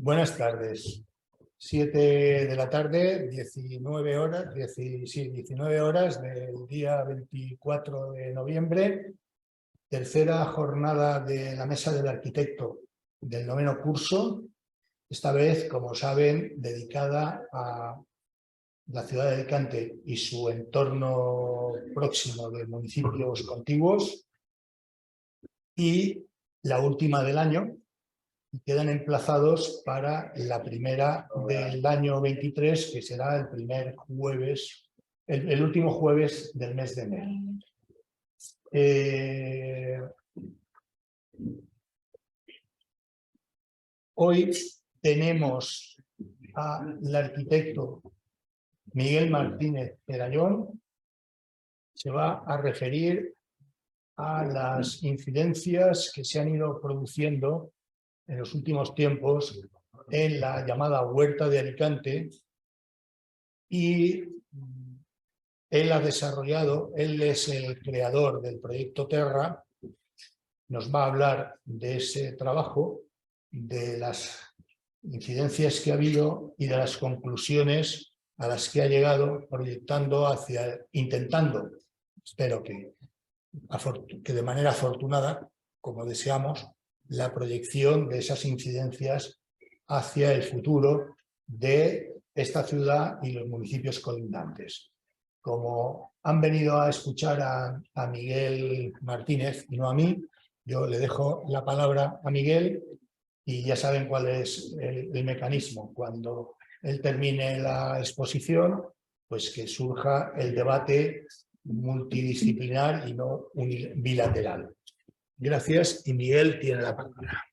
Buenas tardes. 7 de la tarde, 19 horas, 19 horas del día 24 de noviembre, tercera jornada de la Mesa del Arquitecto del 9º curso, esta vez, como saben, dedicada a la ciudad de Alicante y su entorno próximo de municipios contiguos, y la última del año. Quedan emplazados para la primera del año 23, que será el primer jueves, el último jueves del mes de enero. Hoy tenemos al arquitecto Miguel Martínez Perayón. Se va a referir a las incidencias que se han ido produciendo en los últimos tiempos en la llamada Huerta de Alicante, y él ha desarrollado, él es el creador del proyecto Terra, nos va a hablar de ese trabajo, de las incidencias que ha habido y de las conclusiones a las que ha llegado, proyectando intentando, espero que de manera afortunada, como deseamos, la proyección de esas incidencias hacia el futuro de esta ciudad y los municipios colindantes. Como han venido a escuchar a Miguel Martínez y no a mí, yo le dejo la palabra a Miguel y ya saben cuál es el mecanismo. Cuando él termine la exposición, pues que surja el debate multidisciplinar y no bilateral. Gracias, y Miguel tiene la palabra.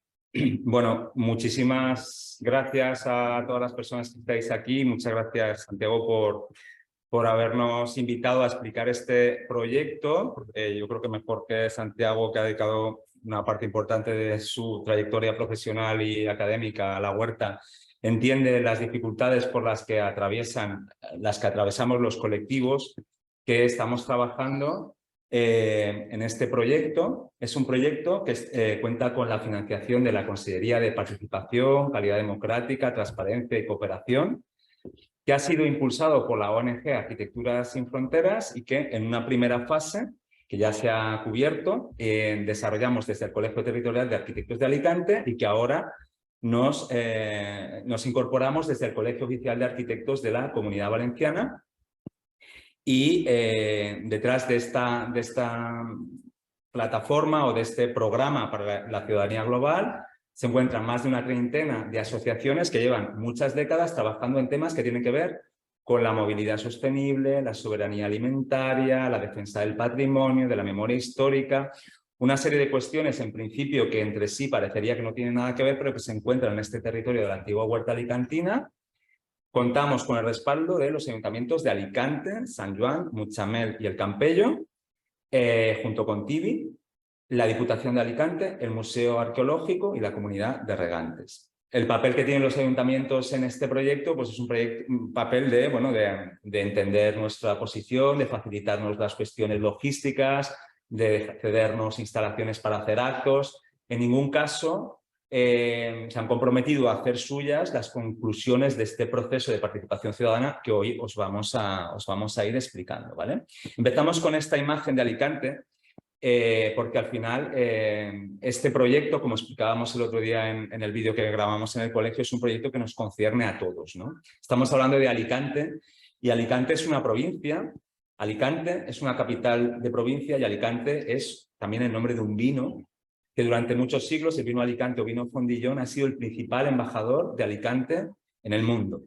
Bueno, muchísimas gracias a todas las personas que estáis aquí. Muchas gracias, Santiago, por habernos invitado a explicar este proyecto. Yo creo que mejor que Santiago, que ha dedicado una parte importante de su trayectoria profesional y académica a la huerta, entiende las dificultades por las que atravesamos los colectivos que estamos trabajando en este proyecto. Es un proyecto que cuenta con la financiación de la Consejería de Participación, Calidad Democrática, Transparencia y Cooperación, que ha sido impulsado por la ONG Arquitectura Sin Fronteras y que en una primera fase, que ya se ha cubierto, desarrollamos desde el Colegio Territorial de Arquitectos de Alicante y que ahora nos incorporamos desde el Colegio Oficial de Arquitectos de la Comunidad Valenciana. Y detrás de esta plataforma o de este programa para la ciudadanía global se encuentran más de una treintena de asociaciones que llevan muchas décadas trabajando en temas que tienen que ver con la movilidad sostenible, la soberanía alimentaria, la defensa del patrimonio, de la memoria histórica, una serie de cuestiones en principio que entre sí parecería que no tienen nada que ver, pero que se encuentran en este territorio de la antigua huerta alicantina. Contamos con el respaldo de los ayuntamientos de Alicante, San Joan, Mutxamel y El Campello, junto con Tibi, la Diputación de Alicante, el Museo Arqueológico y la Comunidad de Regantes. El papel que tienen los ayuntamientos en este proyecto pues es un papel de entender nuestra posición, de facilitarnos las cuestiones logísticas, de cedernos instalaciones para hacer actos. En ningún caso se han comprometido a hacer suyas las conclusiones de este proceso de participación ciudadana que hoy os vamos a ir explicando, ¿vale? Empezamos con esta imagen de Alicante, porque al final este proyecto, como explicábamos el otro día en el vídeo que grabamos en el colegio, es un proyecto que nos concierne a todos, ¿no? Estamos hablando de Alicante, y Alicante es una provincia. Alicante es una capital de provincia y Alicante es también el nombre de un vino que durante muchos siglos, el vino Alicante o vino Fondillón, ha sido el principal embajador de Alicante en el mundo.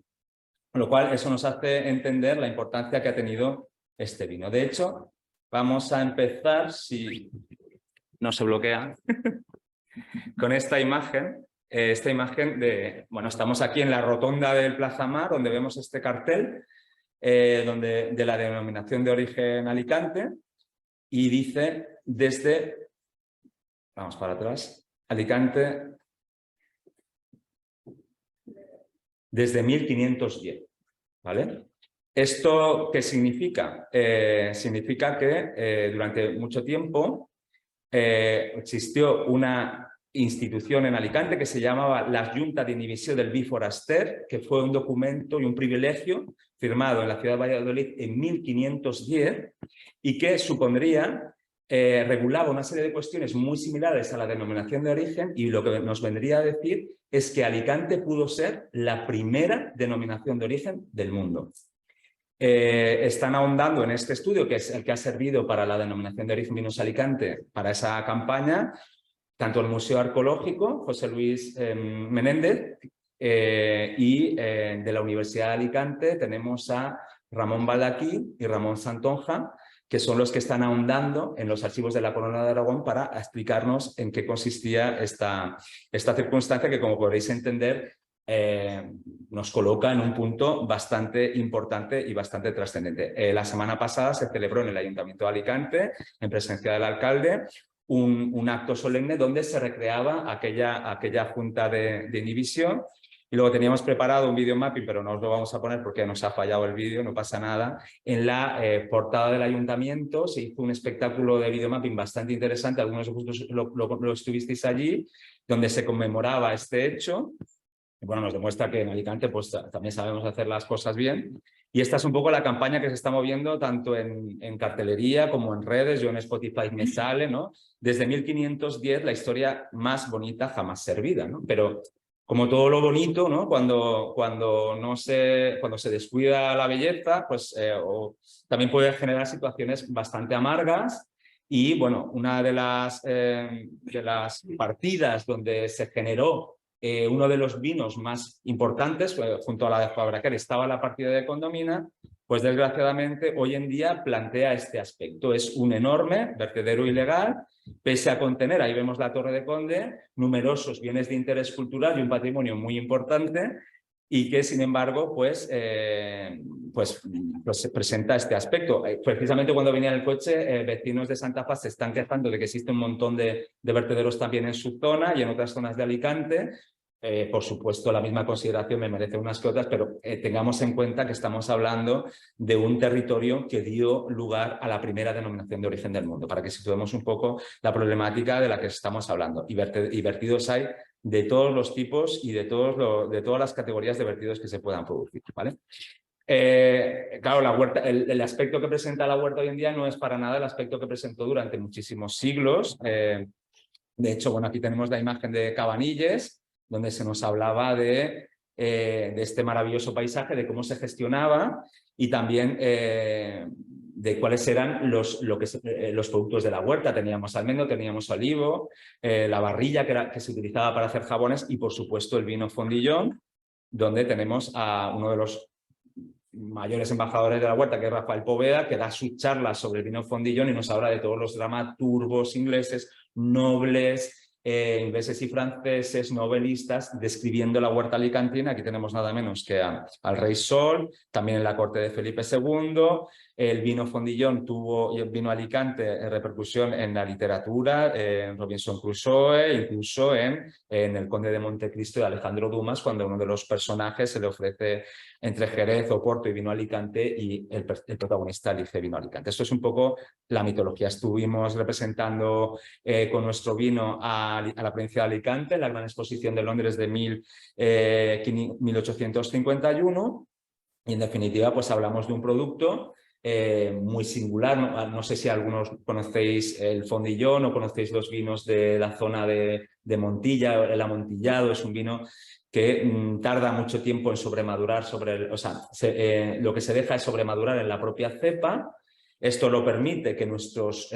Con lo cual, eso nos hace entender la importancia que ha tenido este vino. De hecho, vamos a empezar, si no se bloquea, con esta imagen. Bueno, estamos aquí en la rotonda del Plaza Mar, donde vemos este cartel de la denominación de origen Alicante, y dice desde... Vamos para atrás. Alicante desde 1510, ¿vale? ¿Esto qué significa? Significa que durante mucho tiempo existió una institución en Alicante que se llamaba la Junta de Inhibició del Vi Foraster, que fue un documento y un privilegio firmado en la ciudad de Valladolid en 1510 y que supondría, regulaba una serie de cuestiones muy similares a la denominación de origen, y lo que nos vendría a decir es que Alicante pudo ser la primera denominación de origen del mundo. Están ahondando en este estudio, que es el que ha servido para la denominación de origen Vinos Alicante, para esa campaña, tanto el Museo Arqueológico, José Luis Menéndez, y de la Universidad de Alicante tenemos a Ramón Baldaquí y Ramón Santonja, que son los que están ahondando en los archivos de la Corona de Aragón para explicarnos en qué consistía esta circunstancia que, como podréis entender, nos coloca en un punto bastante importante y bastante trascendente. La semana pasada se celebró en el Ayuntamiento de Alicante, en presencia del alcalde, un acto solemne donde se recreaba aquella junta de inhibición, y luego teníamos preparado un videomapping, pero no os lo vamos a poner porque nos ha fallado el vídeo, no pasa nada. En la portada del ayuntamiento se hizo un espectáculo de videomapping bastante interesante, algunos de vosotros lo estuvisteis allí, donde se conmemoraba este hecho. Y bueno, nos demuestra que en Alicante pues también sabemos hacer las cosas bien. Y esta es un poco la campaña que se está moviendo tanto en cartelería como en redes. Yo en Spotify me sale, ¿no? Desde 1510, la historia más bonita jamás servida, ¿no? Pero como todo lo bonito, ¿no? Cuando se descuida la belleza, pues también puede generar situaciones bastante amargas. Y bueno, una de las partidas donde se generó uno de los vinos más importantes, junto a la de Fabraquer, estaba la partida de Condomina, pues desgraciadamente hoy en día plantea este aspecto. Es un enorme vertedero ilegal, pese a contener, ahí vemos la Torre de Conde, numerosos bienes de interés cultural y un patrimonio muy importante, y que sin embargo pues presenta este aspecto. Precisamente cuando venía en el coche, vecinos de Santa Faz se están quejando de que existe un montón de vertederos también en su zona y en otras zonas de Alicante. Por supuesto, la misma consideración me merece unas que otras, pero tengamos en cuenta que estamos hablando de un territorio que dio lugar a la primera denominación de origen del mundo, para que situemos un poco la problemática de la que estamos hablando. Y vertidos hay de todos los tipos y de todas las categorías de vertidos que se puedan producir, ¿vale? Claro, la huerta, el aspecto que presenta la huerta hoy en día no es para nada el aspecto que presentó durante muchísimos siglos. De hecho, bueno, aquí tenemos la imagen de Cabanilles, donde se nos hablaba de este maravilloso paisaje, de cómo se gestionaba y también de cuáles eran los productos de la huerta. Teníamos almendro, teníamos olivo, la barrilla que se utilizaba para hacer jabones y, por supuesto, el vino Fondillón, donde tenemos a uno de los mayores embajadores de la huerta, que es Rafael Poveda, que da su charla sobre el vino Fondillón y nos habla de todos los dramaturgos ingleses, nobles, ingleses y franceses, novelistas, describiendo la huerta alicantina. Aquí tenemos nada menos que al Rey Sol, también en la corte de Felipe II. El vino Fondillón y el vino Alicante repercusión en la literatura, en Robinson Crusoe, incluso en El Conde de Montecristo de Alejandro Dumas, cuando uno de los personajes se le ofrece entre Jerez, Oporto y vino Alicante, y el protagonista elige vino Alicante. Esto es un poco la mitología. Estuvimos representando con nuestro vino a la provincia de Alicante en la Gran Exposición de Londres de 1851, y en definitiva pues hablamos de un producto muy singular. No sé si algunos conocéis el Fondillón o conocéis los vinos de la zona de Montilla. El amontillado es un vino que tarda mucho tiempo en sobremadurar, lo que se deja es sobremadurar en la propia cepa. Esto lo permite que nuestros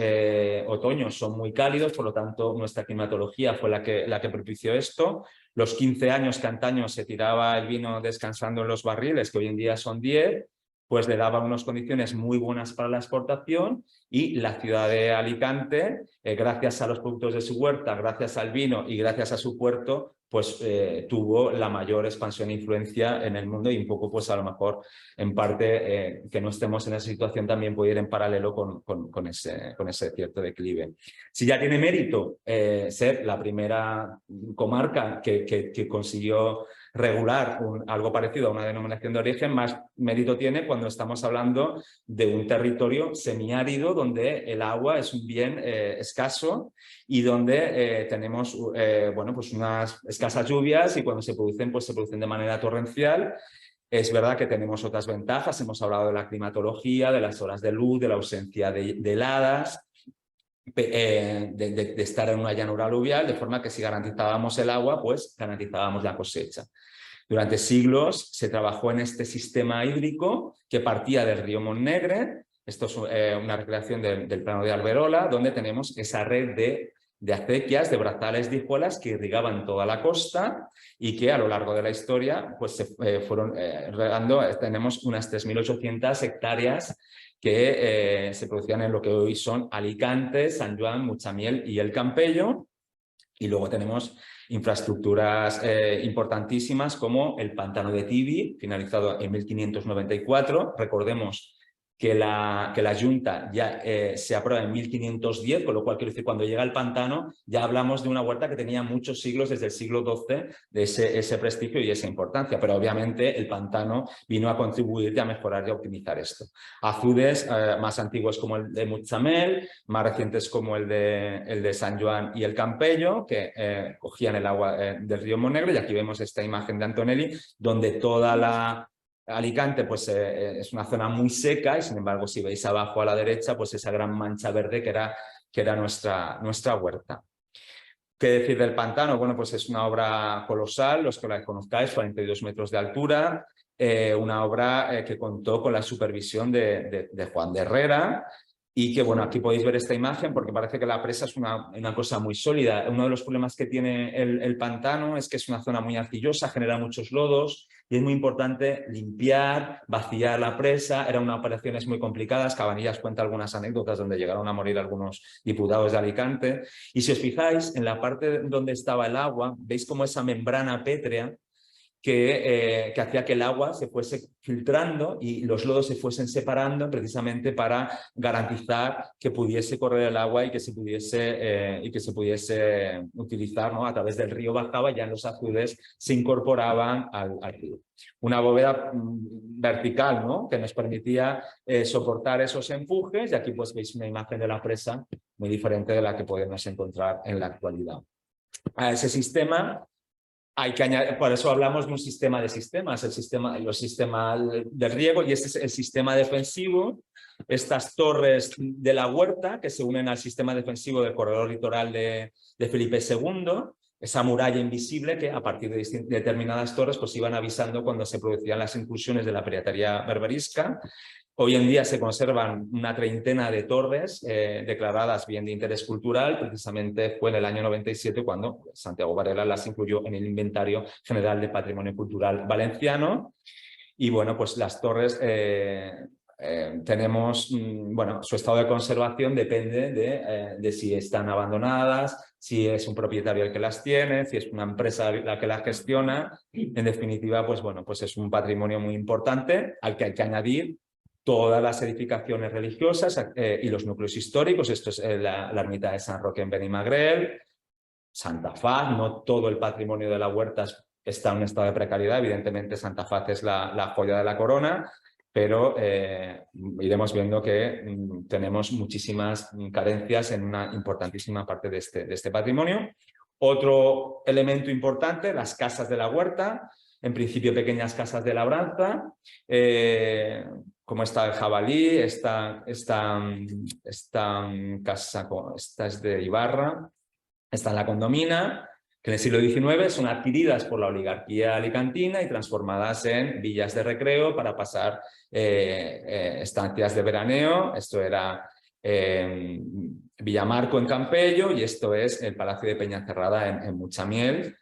otoños son muy cálidos, por lo tanto nuestra climatología fue la que propició esto. Los 15 años que antaño se tiraba el vino descansando en los barriles, que hoy en día son 10, pues le daba unas condiciones muy buenas para la exportación, y la ciudad de Alicante, gracias a los productos de su huerta, gracias al vino y gracias a su puerto, pues tuvo la mayor expansión e influencia en el mundo, y un poco pues a lo mejor en parte que no estemos en esa situación también puede ir en paralelo con ese cierto declive. Si ya tiene mérito ser la primera comarca que consiguió regular algo parecido a una denominación de origen, más mérito tiene cuando estamos hablando de un territorio semiárido donde el agua es un bien escaso y donde tenemos bueno, pues unas escasas lluvias y cuando se producen, pues se producen de manera torrencial. Es verdad que tenemos otras ventajas, hemos hablado de la climatología, de las horas de luz, de la ausencia de heladas, de estar en una llanura aluvial, de forma que si garantizábamos el agua, pues garantizábamos la cosecha. Durante siglos se trabajó en este sistema hídrico que partía del río Montnegre. Esto es una recreación del plano de Alberola, donde tenemos esa red de acequias, de brazales de hijuelas que irrigaban toda la costa y que a lo largo de la historia pues, se fueron regando. Tenemos unas 3.800 hectáreas que se producían en lo que hoy son Alicante, San Joan, Muchamiel y El Campello. Y luego tenemos infraestructuras importantísimas como el pantano de Tibi, finalizado en 1594. Recordemos que la Junta ya se aprueba en 1510, con lo cual quiero decir, cuando llega el pantano ya hablamos de una huerta que tenía muchos siglos, desde el siglo XII, de ese prestigio y esa importancia, pero obviamente el pantano vino a contribuir y a mejorar y a optimizar esto. Azudes más antiguos como el de Mutxamel, más recientes como el de San Joan y el Campello, que cogían el agua del río Montnegre, y aquí vemos esta imagen de Antonelli, donde toda la Alicante pues, es una zona muy seca y sin embargo si veis abajo a la derecha pues esa gran mancha verde que era nuestra huerta. ¿Qué decir del pantano? Bueno, pues es una obra colosal, los que la conozcáis, 42 metros de altura, una obra que contó con la supervisión de Juan de Herrera. Y que, bueno, aquí podéis ver esta imagen porque parece que la presa es una cosa muy sólida. Uno de los problemas que tiene el pantano es que es una zona muy arcillosa, genera muchos lodos y es muy importante limpiar, vaciar la presa. Eran unas operaciones muy complicadas. Cabanillas cuenta algunas anécdotas donde llegaron a morir algunos diputados de Alicante. Y si os fijáis, en la parte donde estaba el agua, veis como esa membrana pétrea que hacía que el agua se fuese filtrando y los lodos se fuesen separando precisamente para garantizar que pudiese correr el agua y que se pudiese utilizar, ¿no? A través del río bajaba y ya en los azudes se incorporaban al río. Una bóveda vertical, ¿no? Que nos permitía soportar esos empujes y aquí pues veis una imagen de la presa muy diferente de la que podemos encontrar en la actualidad. A ese sistema hay que añadir, por eso hablamos de un sistema de sistemas, los sistemas de riego, y este es el sistema defensivo, estas torres de la huerta que se unen al sistema defensivo del corredor litoral de Felipe II, esa muralla invisible que a partir de determinadas torres pues iban avisando cuando se producían las incursiones de la piratería berberisca. Hoy en día se conservan una treintena de torres declaradas bien de interés cultural. Precisamente fue en el año 97 cuando Santiago Varela las incluyó en el Inventario General de Patrimonio Cultural Valenciano. Y bueno, pues las torres tenemos, bueno, su estado de conservación depende de si están abandonadas, si es un propietario el que las tiene, si es una empresa la que las gestiona. En definitiva, pues bueno, pues es un patrimonio muy importante al que hay que añadir todas las edificaciones religiosas y los núcleos históricos. Esto es la ermita de San Roque en Benimagrel, Santa Faz. No todo el patrimonio de la huerta está en un estado de precariedad. Evidentemente Santa Faz es la joya de la corona, pero iremos viendo que tenemos muchísimas carencias en una importantísima parte de este patrimonio. Otro elemento importante, las casas de la huerta, en principio pequeñas casas de labranza, como está el jabalí, esta casa, esta es de Ibarra, está en la Condomina, que en el siglo XIX son adquiridas por la oligarquía alicantina y transformadas en villas de recreo para pasar estancias de veraneo. Esto era Villamarco en Campello y esto es el Palacio de Peñacerrada en Muchamiel.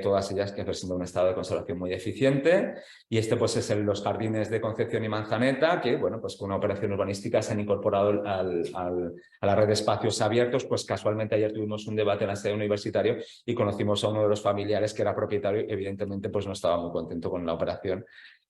Todas ellas que presentan un estado de conservación muy deficiente. Y este pues es los jardines de Concepción y Manzaneta, que bueno, pues con una operación urbanística se han incorporado a la red de espacios abiertos. Pues casualmente ayer tuvimos un debate en la sede universitaria y conocimos a uno de los familiares que era propietario y evidentemente pues no estaba muy contento con la operación.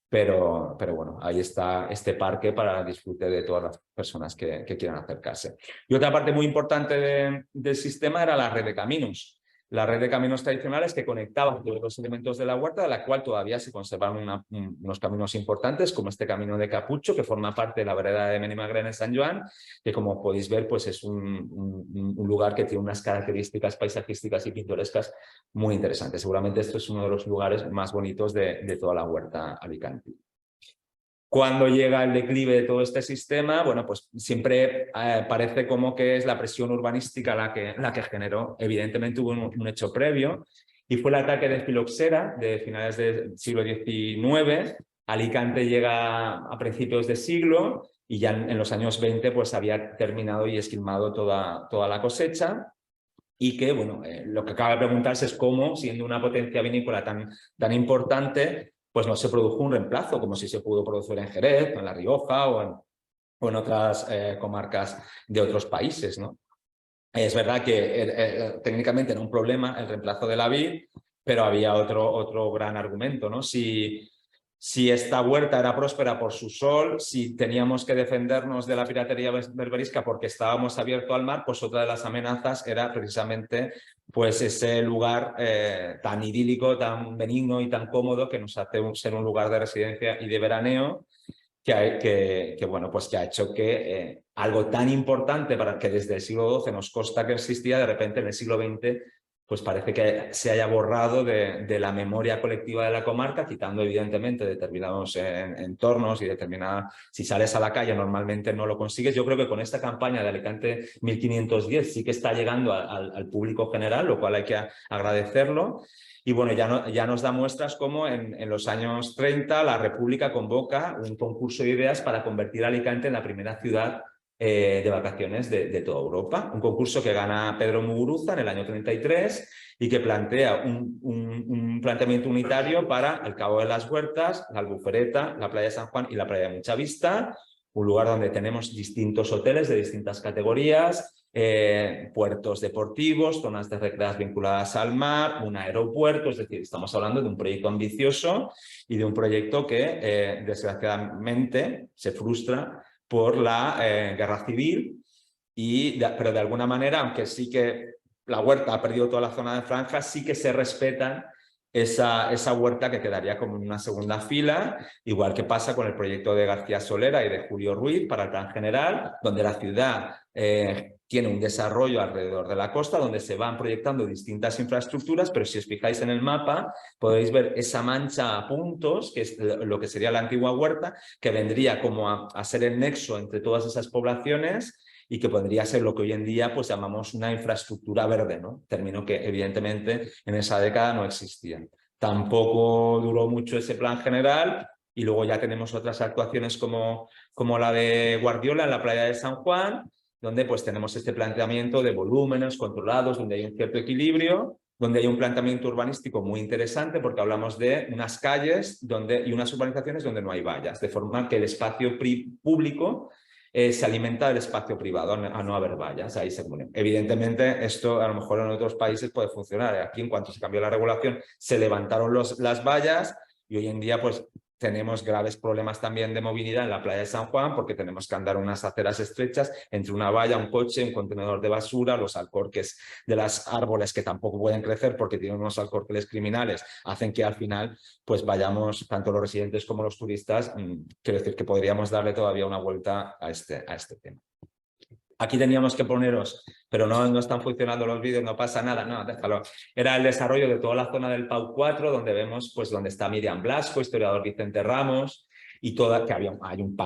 Pero bueno, ahí está este parque para disfrute de todas las personas que quieran acercarse. Y otra parte muy importante del sistema era la red de caminos. la red de caminos tradicionales que conectaban todos los elementos de la huerta, de la cual todavía se conservan unos caminos importantes, como este camino de Capucho, que forma parte de la vereda de Benimagren en San Joan, que como podéis ver, pues es un lugar que tiene unas características paisajísticas y pintorescas muy interesantes. Seguramente esto es uno de los lugares más bonitos de toda la huerta alicantina. Cuando llega el declive de todo este sistema, bueno, pues siempre parece como que es la presión urbanística la que generó. Evidentemente hubo un hecho previo y fue el ataque de filoxera de finales del siglo XIX. Alicante llega a principios de siglo y ya en los años 20 pues había terminado y esquilmado toda la cosecha. Y que, bueno, lo que acaba de preguntarse es cómo, siendo una potencia vinícola tan importante, pues no se produjo un reemplazo, como si se pudo producir en Jerez, en La Rioja o en otras comarcas de otros países, ¿no? Es verdad que técnicamente era un problema el reemplazo de la vid, pero había otro gran argumento, ¿no? Si esta huerta era próspera por su sol, si teníamos que defendernos de la piratería berberisca porque estábamos abiertos al mar, pues otra de las amenazas era precisamente pues ese lugar tan idílico, tan benigno y tan cómodo que nos hace ser un lugar de residencia y de veraneo, bueno, pues que ha hecho que algo tan importante para que desde el siglo XII nos consta que existía, de repente en el siglo XX pues parece que se haya borrado de la memoria colectiva de la comarca, quitando evidentemente determinados entornos y determinadas... Si sales a la calle normalmente no lo consigues. Yo creo que con esta campaña de Alicante 1510 sí que está llegando al público general, lo cual hay que agradecerlo. Y bueno, ya nos da muestras como en los años 30 la República convoca un concurso de ideas para convertir a Alicante en la primera ciudad de vacaciones de toda Europa. Un concurso que gana Pedro Muguruza en el año 33 y que plantea un planteamiento unitario para el Cabo de las Huertas, la Albufereta, la playa de San Juan y la playa de Mucha Vista, un lugar donde tenemos distintos hoteles de distintas categorías, puertos deportivos, zonas de recreación vinculadas al mar, un aeropuerto, es decir, estamos hablando de un proyecto ambicioso y de un proyecto que desgraciadamente se frustra por la guerra civil, pero de alguna manera, aunque sí que la huerta ha perdido toda la zona de franja, sí que se respetan esa huerta que quedaría como en una segunda fila, igual que pasa con el proyecto de García Solera y de Julio Ruiz para el Plan General, donde la ciudad tiene un desarrollo alrededor de la costa, donde se van proyectando distintas infraestructuras, pero si os fijáis en el mapa podéis ver esa mancha a puntos, que es lo que sería la antigua huerta, que vendría como a ser el nexo entre todas esas poblaciones y que podría ser lo que hoy en día pues llamamos una infraestructura verde, ¿no? Término que evidentemente en esa década no existía. Tampoco duró mucho ese plan general y luego ya tenemos otras actuaciones como la de Guardiola en la playa de San Juan, donde pues tenemos este planteamiento de volúmenes controlados, donde hay un cierto equilibrio, donde hay un planteamiento urbanístico muy interesante porque hablamos de unas calles y unas urbanizaciones donde no hay vallas, de forma que el espacio público se alimenta del espacio privado, a no haber vallas, ahí se comunica. Evidentemente esto a lo mejor en otros países puede funcionar, aquí en cuanto se cambió la regulación se levantaron las vallas y hoy en día pues tenemos graves problemas también de movilidad en la playa de San Juan porque tenemos que andar unas aceras estrechas entre una valla, un coche, un contenedor de basura, los alcorques de los árboles que tampoco pueden crecer porque tienen unos alcorques criminales, hacen que al final pues vayamos, tanto los residentes como los turistas, quiero decir que podríamos darle todavía una vuelta a este tema. Aquí teníamos que poneros, pero no están funcionando los vídeos, no pasa nada, no, déjalo. Era el desarrollo de toda la zona del PAU 4, donde vemos pues donde está Miriam Blasco, historiador Vicente Ramos, y que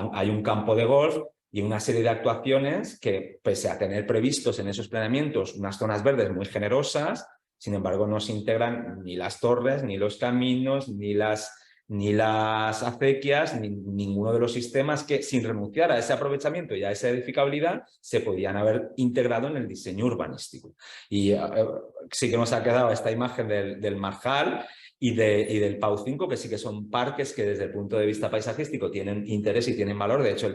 hay un campo de golf y una serie de actuaciones que, pese a tener previstos en esos planeamientos unas zonas verdes muy generosas, sin embargo no se integran ni las torres, ni los caminos, ni las acequias, ni ninguno de los sistemas que, sin renunciar a ese aprovechamiento y a esa edificabilidad, se podían haber integrado en el diseño urbanístico. Y sí que nos ha quedado esta imagen del Marjal y del Pau 5, que sí que son parques que desde el punto de vista paisajístico tienen interés y tienen valor. De hecho,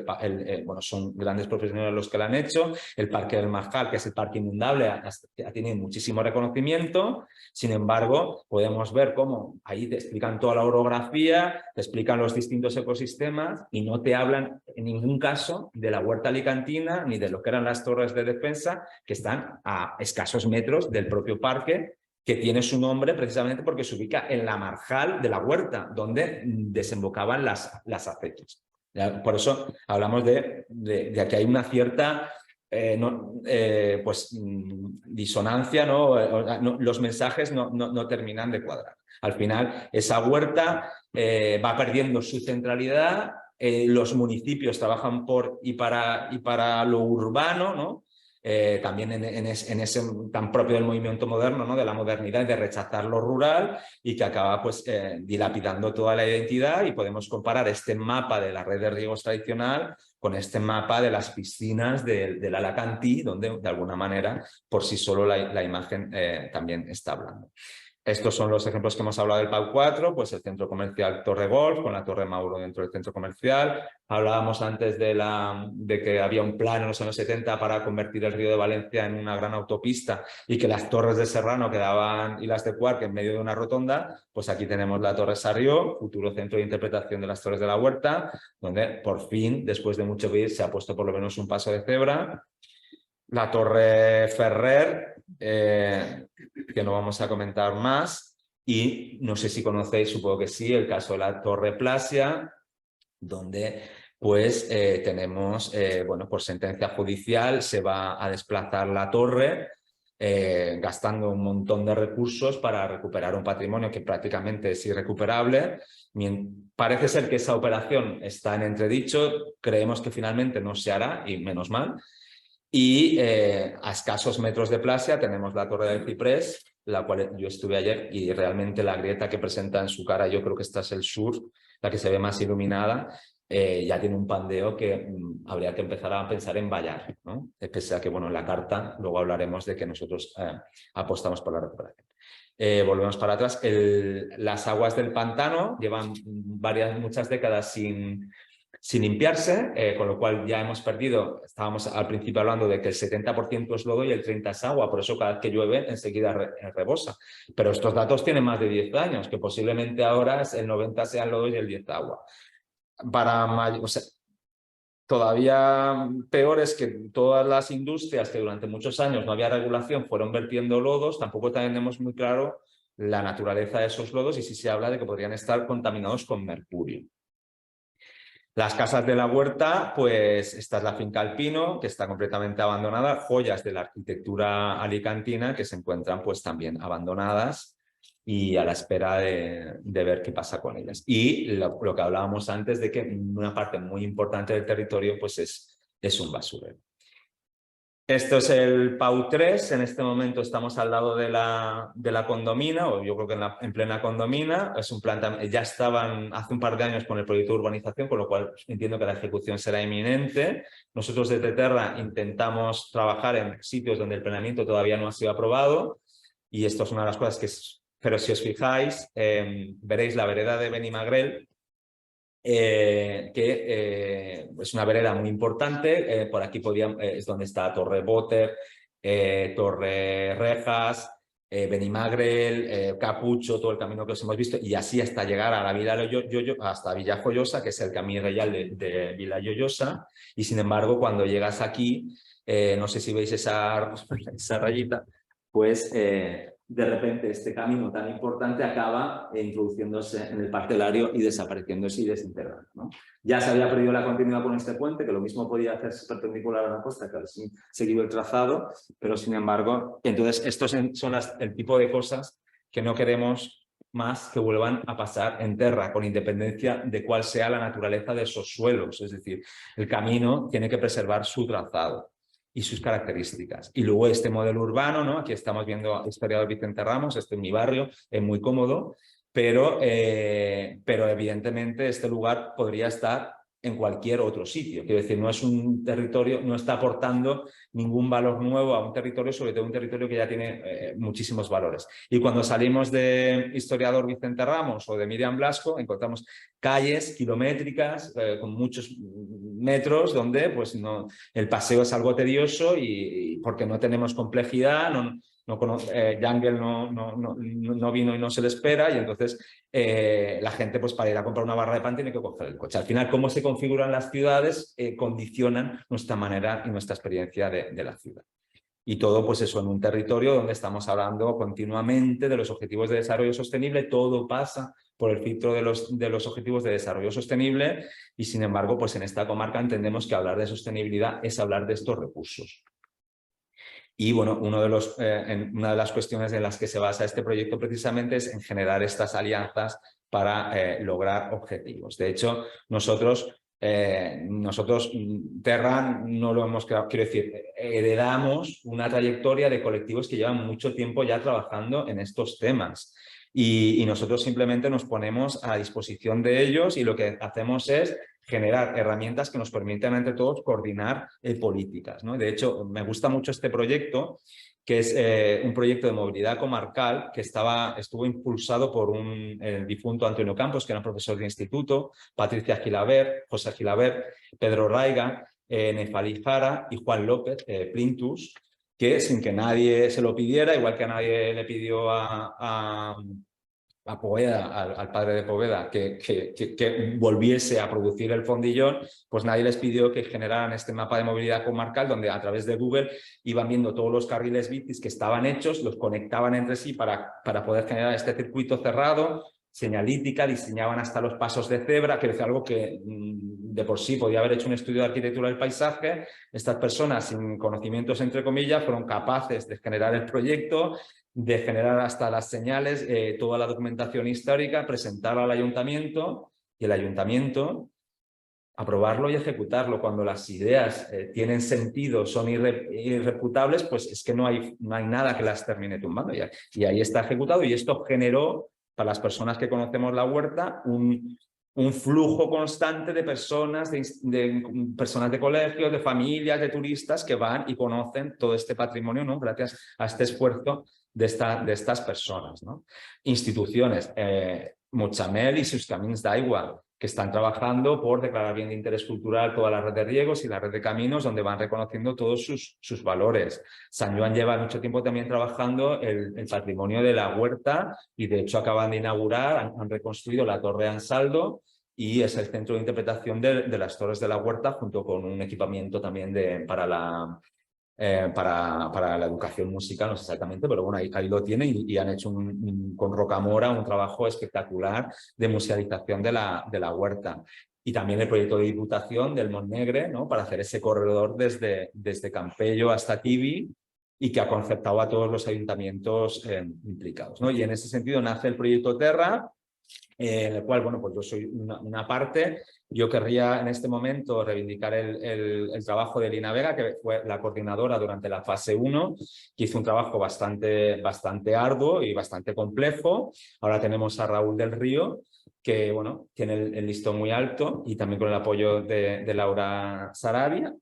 bueno, son grandes profesionales los que lo han hecho. El Parque del Marjal, que es el parque inundable, ha tenido muchísimo reconocimiento. Sin embargo, podemos ver cómo ahí te explican toda la orografía, te explican los distintos ecosistemas y no te hablan en ningún caso de la huerta alicantina ni de lo que eran las torres de defensa, que están a escasos metros del propio parque, que tiene su nombre precisamente porque se ubica en la marjal de la huerta, donde desembocaban las acequias. Por eso hablamos de que hay una cierta disonancia, ¿no? Los mensajes no terminan de cuadrar. Al final, esa huerta va perdiendo su centralidad, los municipios trabajan por y para lo urbano, ¿no? También en ese tan propio del movimiento moderno, ¿no? De la modernidad y de rechazar lo rural y que acaba pues, dilapidando toda la identidad, y podemos comparar este mapa de la red de riegos tradicional con este mapa de las piscinas del Alacantí, donde de alguna manera por sí solo la imagen también está hablando. Estos son los ejemplos que hemos hablado del PAU 4, pues el centro comercial Torre Golf, con la Torre Mauro dentro del centro comercial. Hablábamos antes de que había un plan en los años 70 para convertir el Río de Valencia en una gran autopista y que las torres de Serrano quedaban, y las de Cuarque, en medio de una rotonda. Pues aquí tenemos la Torre Sarrió, futuro centro de interpretación de las Torres de la Huerta, donde por fin, después de mucho pedir, se ha puesto por lo menos un paso de cebra. La Torre Ferrer, que no vamos a comentar más, y no sé si conocéis, supongo que sí, el caso de la Torre Plasia, donde pues tenemos, bueno, por sentencia judicial se va a desplazar la torre, gastando un montón de recursos para recuperar un patrimonio que prácticamente es irrecuperable. Parece ser que esa operación está en entredicho, creemos que finalmente no se hará, y menos mal. Y a escasos metros de Plasia tenemos la Torre del Ciprés, la cual yo estuve ayer, y realmente la grieta que presenta en su cara, yo creo que esta es el sur, la que se ve más iluminada, ya tiene un pandeo que habría que empezar a pensar en vallar, ¿no? Pese a que, bueno, en la carta luego hablaremos de que nosotros apostamos por la recuperación. Volvemos para atrás. Las aguas del pantano llevan muchas décadas sin limpiarse, con lo cual ya hemos perdido. Estábamos al principio hablando de que el 70% es lodo y el 30% es agua, por eso cada vez que llueve enseguida rebosa. Pero estos datos tienen más de 10 años, que posiblemente ahora el 90% sea lodo y el 10% agua. O sea, todavía peor es que todas las industrias que durante muchos años no había regulación fueron vertiendo lodos. Tampoco tenemos muy claro la naturaleza de esos lodos y si se habla de que podrían estar contaminados con mercurio. Las casas de la huerta, pues esta es la finca Alpino, que está completamente abandonada, joyas de la arquitectura alicantina que se encuentran pues también abandonadas y a la espera de ver qué pasa con ellas. Y lo que hablábamos antes de que una parte muy importante del territorio pues es un basurero. Esto es el PAU 3, en este momento estamos al lado de la condomina, o yo creo que en plena condomina. Es un plan, ya estaban hace un par de años con el proyecto de urbanización, con lo cual entiendo que la ejecución será inminente. Nosotros desde Terra intentamos trabajar en sitios donde el planeamiento todavía no ha sido aprobado, y esto es una de las cosas que pero si os fijáis, veréis la vereda de Benimagrel, que es una vereda muy importante. Por aquí es donde está Torre Boter, Torre Rejas, Benimagrel, Capucho, todo el camino que os hemos visto, y así hasta llegar a la hasta Villajoyosa, que es el camino real de Villajoyosa. Y sin embargo, cuando llegas aquí, no sé si veis esa rayita, pues de repente este camino tan importante acaba introduciéndose en el parcelario y desapareciéndose y desintegrando, ¿no? Ya se había perdido la continuidad con este puente, que lo mismo podía hacerse perpendicular a la costa, que haber seguido el trazado, pero sin embargo, entonces estos son el tipo de cosas que no queremos más que vuelvan a pasar en Terra, con independencia de cuál sea la naturaleza de esos suelos. Es decir, el camino tiene que preservar su trazado y sus características. Y luego este modelo urbano, ¿no? Aquí estamos viendo al historiador Vicente Ramos, este es mi barrio, es muy cómodo, pero evidentemente este lugar podría estar en cualquier otro sitio. Quiero decir, no es un territorio, no está aportando ningún valor nuevo a un territorio, sobre todo un territorio que ya tiene muchísimos valores. Y cuando salimos de historiador Vicente Ramos o de Miriam Blasco, encontramos calles kilométricas con muchos metros donde pues, el paseo es algo tedioso y porque no tenemos complejidad, Jungle no vino y no se le espera, y entonces la gente pues para ir a comprar una barra de pan tiene que coger el coche. Al final, cómo se configuran las ciudades condicionan nuestra manera y nuestra experiencia de la ciudad. Y todo, pues eso, en un territorio donde estamos hablando continuamente de los objetivos de desarrollo sostenible, todo pasa por el filtro de los objetivos de desarrollo sostenible y, sin embargo, pues en esta comarca entendemos que hablar de sostenibilidad es hablar de estos recursos. Y bueno, una de las cuestiones en las que se basa este proyecto precisamente es en generar estas alianzas para lograr objetivos. De hecho, nosotros Terra no lo hemos creado, quiero decir, heredamos una trayectoria de colectivos que llevan mucho tiempo ya trabajando en estos temas. Y nosotros simplemente nos ponemos a disposición de ellos y lo que hacemos es generar herramientas que nos permitan entre todos coordinar políticas, ¿no? De hecho, me gusta mucho este proyecto, que es un proyecto de movilidad comarcal que estuvo impulsado por el difunto Antonio Campos, que era un profesor de instituto, Patricia Gilabert, José Gilabert, Pedro Raiga, Nefalí Jara y Juan López, Plintus, que sin que nadie se lo pidiera, igual que a nadie le pidió a Poveda, al padre de Poveda, que volviese a producir el fondillón, pues nadie les pidió que generaran este mapa de movilidad comarcal donde a través de Google iban viendo todos los carriles bicis que estaban hechos, los conectaban entre sí para poder generar este circuito cerrado, señalítica, diseñaban hasta los pasos de cebra, que es algo que de por sí podía haber hecho un estudio de arquitectura del paisaje. Estas personas sin conocimientos, entre comillas, fueron capaces de generar el proyecto, de generar hasta las señales, toda la documentación histórica, presentarla al ayuntamiento y el ayuntamiento aprobarlo y ejecutarlo. Cuando las ideas tienen sentido, son irrefutables, pues es que no hay nada que las termine tumbando. Y ahí está ejecutado y esto generó, para las personas que conocemos la huerta, un flujo constante de personas, de personas de colegios, de familias, de turistas que van y conocen todo este patrimonio, ¿no? Gracias a este esfuerzo de estas personas, ¿no? Instituciones, Mutxamel y sus Camins d'Aigua, que están trabajando por declarar bien de interés cultural toda la red de riegos y la red de caminos, donde van reconociendo todos sus valores. San Joan lleva mucho tiempo también trabajando el patrimonio de la huerta y de hecho acaban de inaugurar, han reconstruido la Torre Ansaldo y es el centro de interpretación de las torres de la huerta junto con un equipamiento también para la educación musical, no sé exactamente, pero bueno, ahí lo tienen y han hecho con Rocamora un trabajo espectacular de musealización de la huerta. Y también el proyecto de Diputación del Montnegre, ¿no? Para hacer ese corredor desde Campello hasta Tibi y que ha concertado a todos los ayuntamientos implicados, ¿no? Y en ese sentido nace el proyecto Terra, en el cual, bueno, pues yo soy una parte. Yo querría en este momento reivindicar el trabajo de Lina Vega, que fue la coordinadora durante la fase 1, que hizo un trabajo bastante arduo y bastante complejo. Ahora tenemos a Raúl del Río, que bueno, tiene el listón muy alto y también con el apoyo de Laura Sarabia.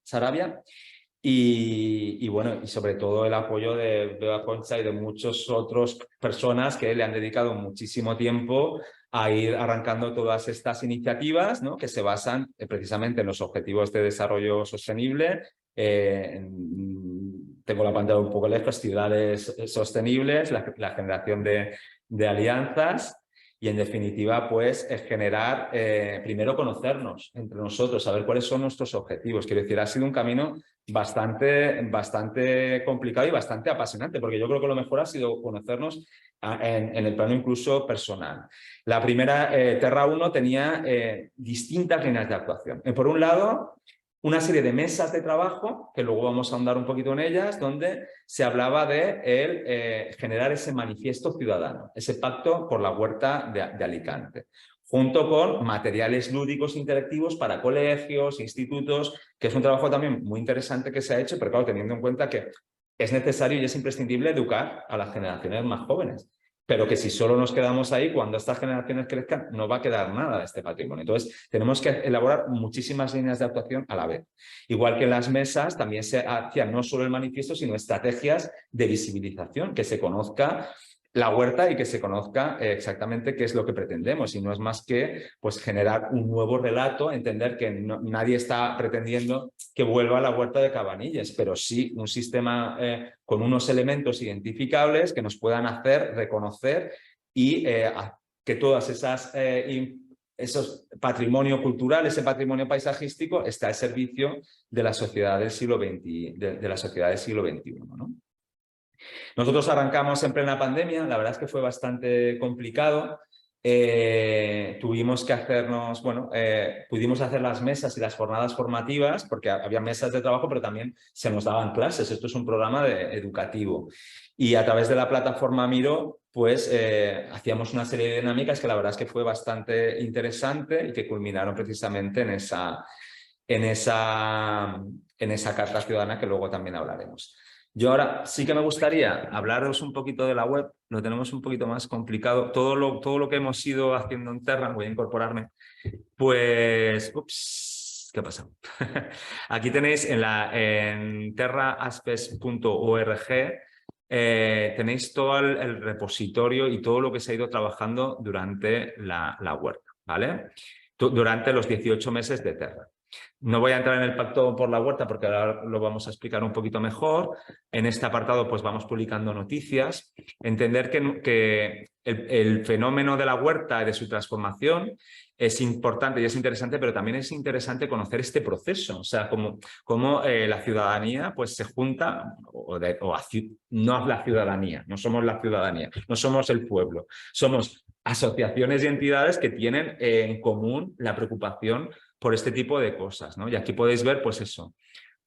Y bueno, y sobre todo el apoyo de Beba Concha y de muchas otras personas que le han dedicado muchísimo tiempo a ir arrancando todas estas iniciativas, ¿no? Que se basan precisamente en los objetivos de desarrollo sostenible. Tengo la pantalla un poco lejos, ciudades sostenibles, la generación de alianzas. Y en definitiva, pues, es generar, primero conocernos entre nosotros, saber cuáles son nuestros objetivos. Quiero decir, ha sido un camino bastante complicado y bastante apasionante, porque yo creo que lo mejor ha sido conocernos en el plano incluso personal. La primera, Terra 1, tenía distintas líneas de actuación. Por un lado, una serie de mesas de trabajo, que luego vamos a ahondar un poquito en ellas, donde se hablaba de generar ese manifiesto ciudadano, ese pacto por la huerta de Alicante, junto con materiales lúdicos interactivos para colegios, institutos, que es un trabajo también muy interesante que se ha hecho, pero claro, teniendo en cuenta que es necesario y es imprescindible educar a las generaciones más jóvenes. Pero que si solo nos quedamos ahí, cuando estas generaciones crezcan, no va a quedar nada de este patrimonio. Entonces, tenemos que elaborar muchísimas líneas de actuación a la vez. Igual que en las mesas, también se hacía no solo el manifiesto, sino estrategias de visibilización, que se conozca la huerta y que se conozca exactamente qué es lo que pretendemos. Y no es más que pues, generar un nuevo relato, entender que nadie está pretendiendo que vuelva a la huerta de Cabanilles, pero sí un sistema con unos elementos identificables que nos puedan hacer reconocer y que todas esas ese patrimonio cultural, ese patrimonio paisajístico está al servicio de la sociedad del siglo XX, de la sociedad del siglo XXI, ¿no? Nosotros arrancamos en plena pandemia, la verdad es que fue bastante complicado. Tuvimos que hacernos, bueno, pudimos hacer las mesas y las jornadas formativas porque había mesas de trabajo, pero también se nos daban clases. Esto es un programa educativo. Y a través de la plataforma Miro, pues hacíamos una serie de dinámicas que la verdad es que fue bastante interesante y que culminaron precisamente en esa carta ciudadana que luego también hablaremos. Yo ahora sí que me gustaría hablaros un poquito de la web, lo tenemos un poquito más complicado. Todo lo que hemos ido haciendo en Terra, voy a incorporarme, pues... Ups, ¿qué ha pasado? Aquí tenéis en terraaspes.org tenéis todo el repositorio y todo lo que se ha ido trabajando durante la huerta, ¿vale? Durante los 18 meses de Terra. No voy a entrar en el pacto por la huerta porque ahora lo vamos a explicar un poquito mejor. En este apartado pues vamos publicando noticias. Entender que el fenómeno de la huerta y de su transformación es importante y es interesante, pero también es interesante conocer este proceso. O sea, cómo la ciudadanía pues se junta, no la ciudadanía, no somos la ciudadanía, no somos el pueblo, somos asociaciones y entidades que tienen en común la preocupación por este tipo de cosas, ¿no? Y aquí podéis ver, pues eso,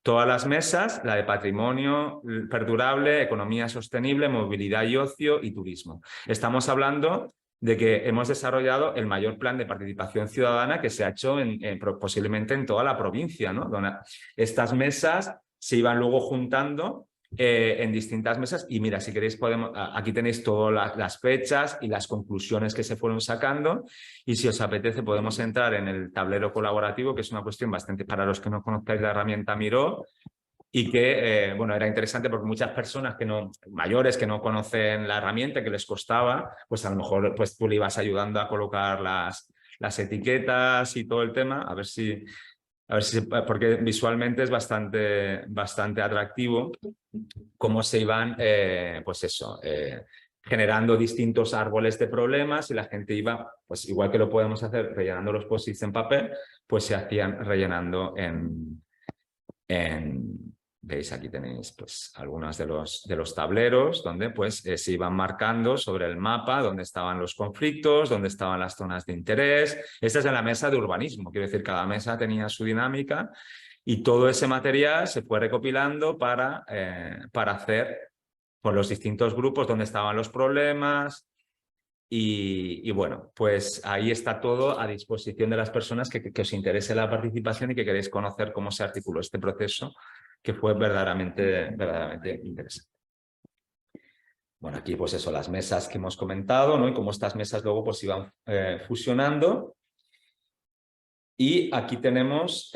todas las mesas, la de patrimonio perdurable, economía sostenible, movilidad y ocio y turismo. Estamos hablando de que hemos desarrollado el mayor plan de participación ciudadana que se ha hecho posiblemente en toda la provincia, ¿no? Donde estas mesas se iban luego juntando en distintas mesas y mira, si queréis aquí tenéis todas las fechas y las conclusiones que se fueron sacando y si os apetece podemos entrar en el tablero colaborativo, que es una cuestión bastante para los que no conozcáis la herramienta Miro y que, bueno, era interesante porque muchas personas mayores que no conocen la herramienta, que les costaba, pues a lo mejor pues tú le ibas ayudando a colocar las etiquetas y todo el tema, a ver si porque visualmente es bastante atractivo cómo se iban, pues eso, generando distintos árboles de problemas y la gente iba, pues igual que lo podemos hacer rellenando los post-its en papel, pues se hacían rellenando veis, aquí tenéis pues algunos de los tableros donde pues se iban marcando sobre el mapa dónde estaban los conflictos, dónde estaban las zonas de interés. Esta es en la mesa de urbanismo, quiero decir, cada mesa tenía su dinámica y todo ese material se fue recopilando para hacer por los distintos grupos dónde estaban los problemas. Y bueno, pues ahí está todo a disposición de las personas que os interese la participación y que queréis conocer cómo se articuló este proceso, que fue verdaderamente interesante. Bueno, aquí pues eso, las mesas que hemos comentado, ¿no? Y cómo estas mesas luego pues iban fusionando. Y aquí tenemos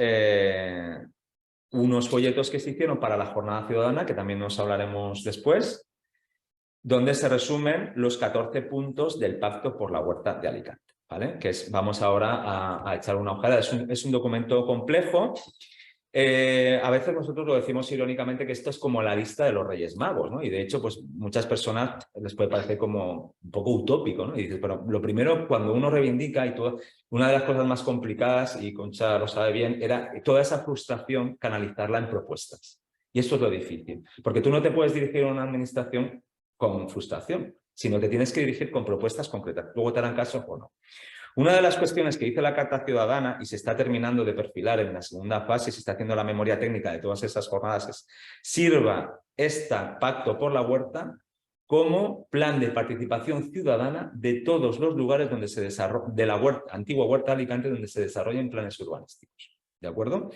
unos folletos que se hicieron para la Jornada Ciudadana, que también nos hablaremos después, donde se resumen los 14 puntos del Pacto por la Huerta de Alicante, ¿vale? Vamos ahora a echar una ojeada. Es un documento complejo. A veces nosotros lo decimos irónicamente que esto es como la lista de los Reyes Magos, ¿no? Y de hecho, pues muchas personas les puede parecer como un poco utópico, ¿no? Y dices, pero lo primero, cuando uno reivindica y todo, una de las cosas más complicadas, y Concha lo sabe bien, era toda esa frustración canalizarla en propuestas. Y eso es lo difícil, porque tú no te puedes dirigir a una administración con frustración, sino que tienes que dirigir con propuestas concretas. Luego te harán caso o no. Una de las cuestiones que dice la Carta Ciudadana y se está terminando de perfilar en la segunda fase, se está haciendo la memoria técnica de todas esas jornadas, es: sirva este pacto por la huerta como plan de participación ciudadana de todos los lugares donde se desarrolla, de la huerta, antigua huerta de Alicante, donde se desarrollen planes urbanísticos. ¿De acuerdo?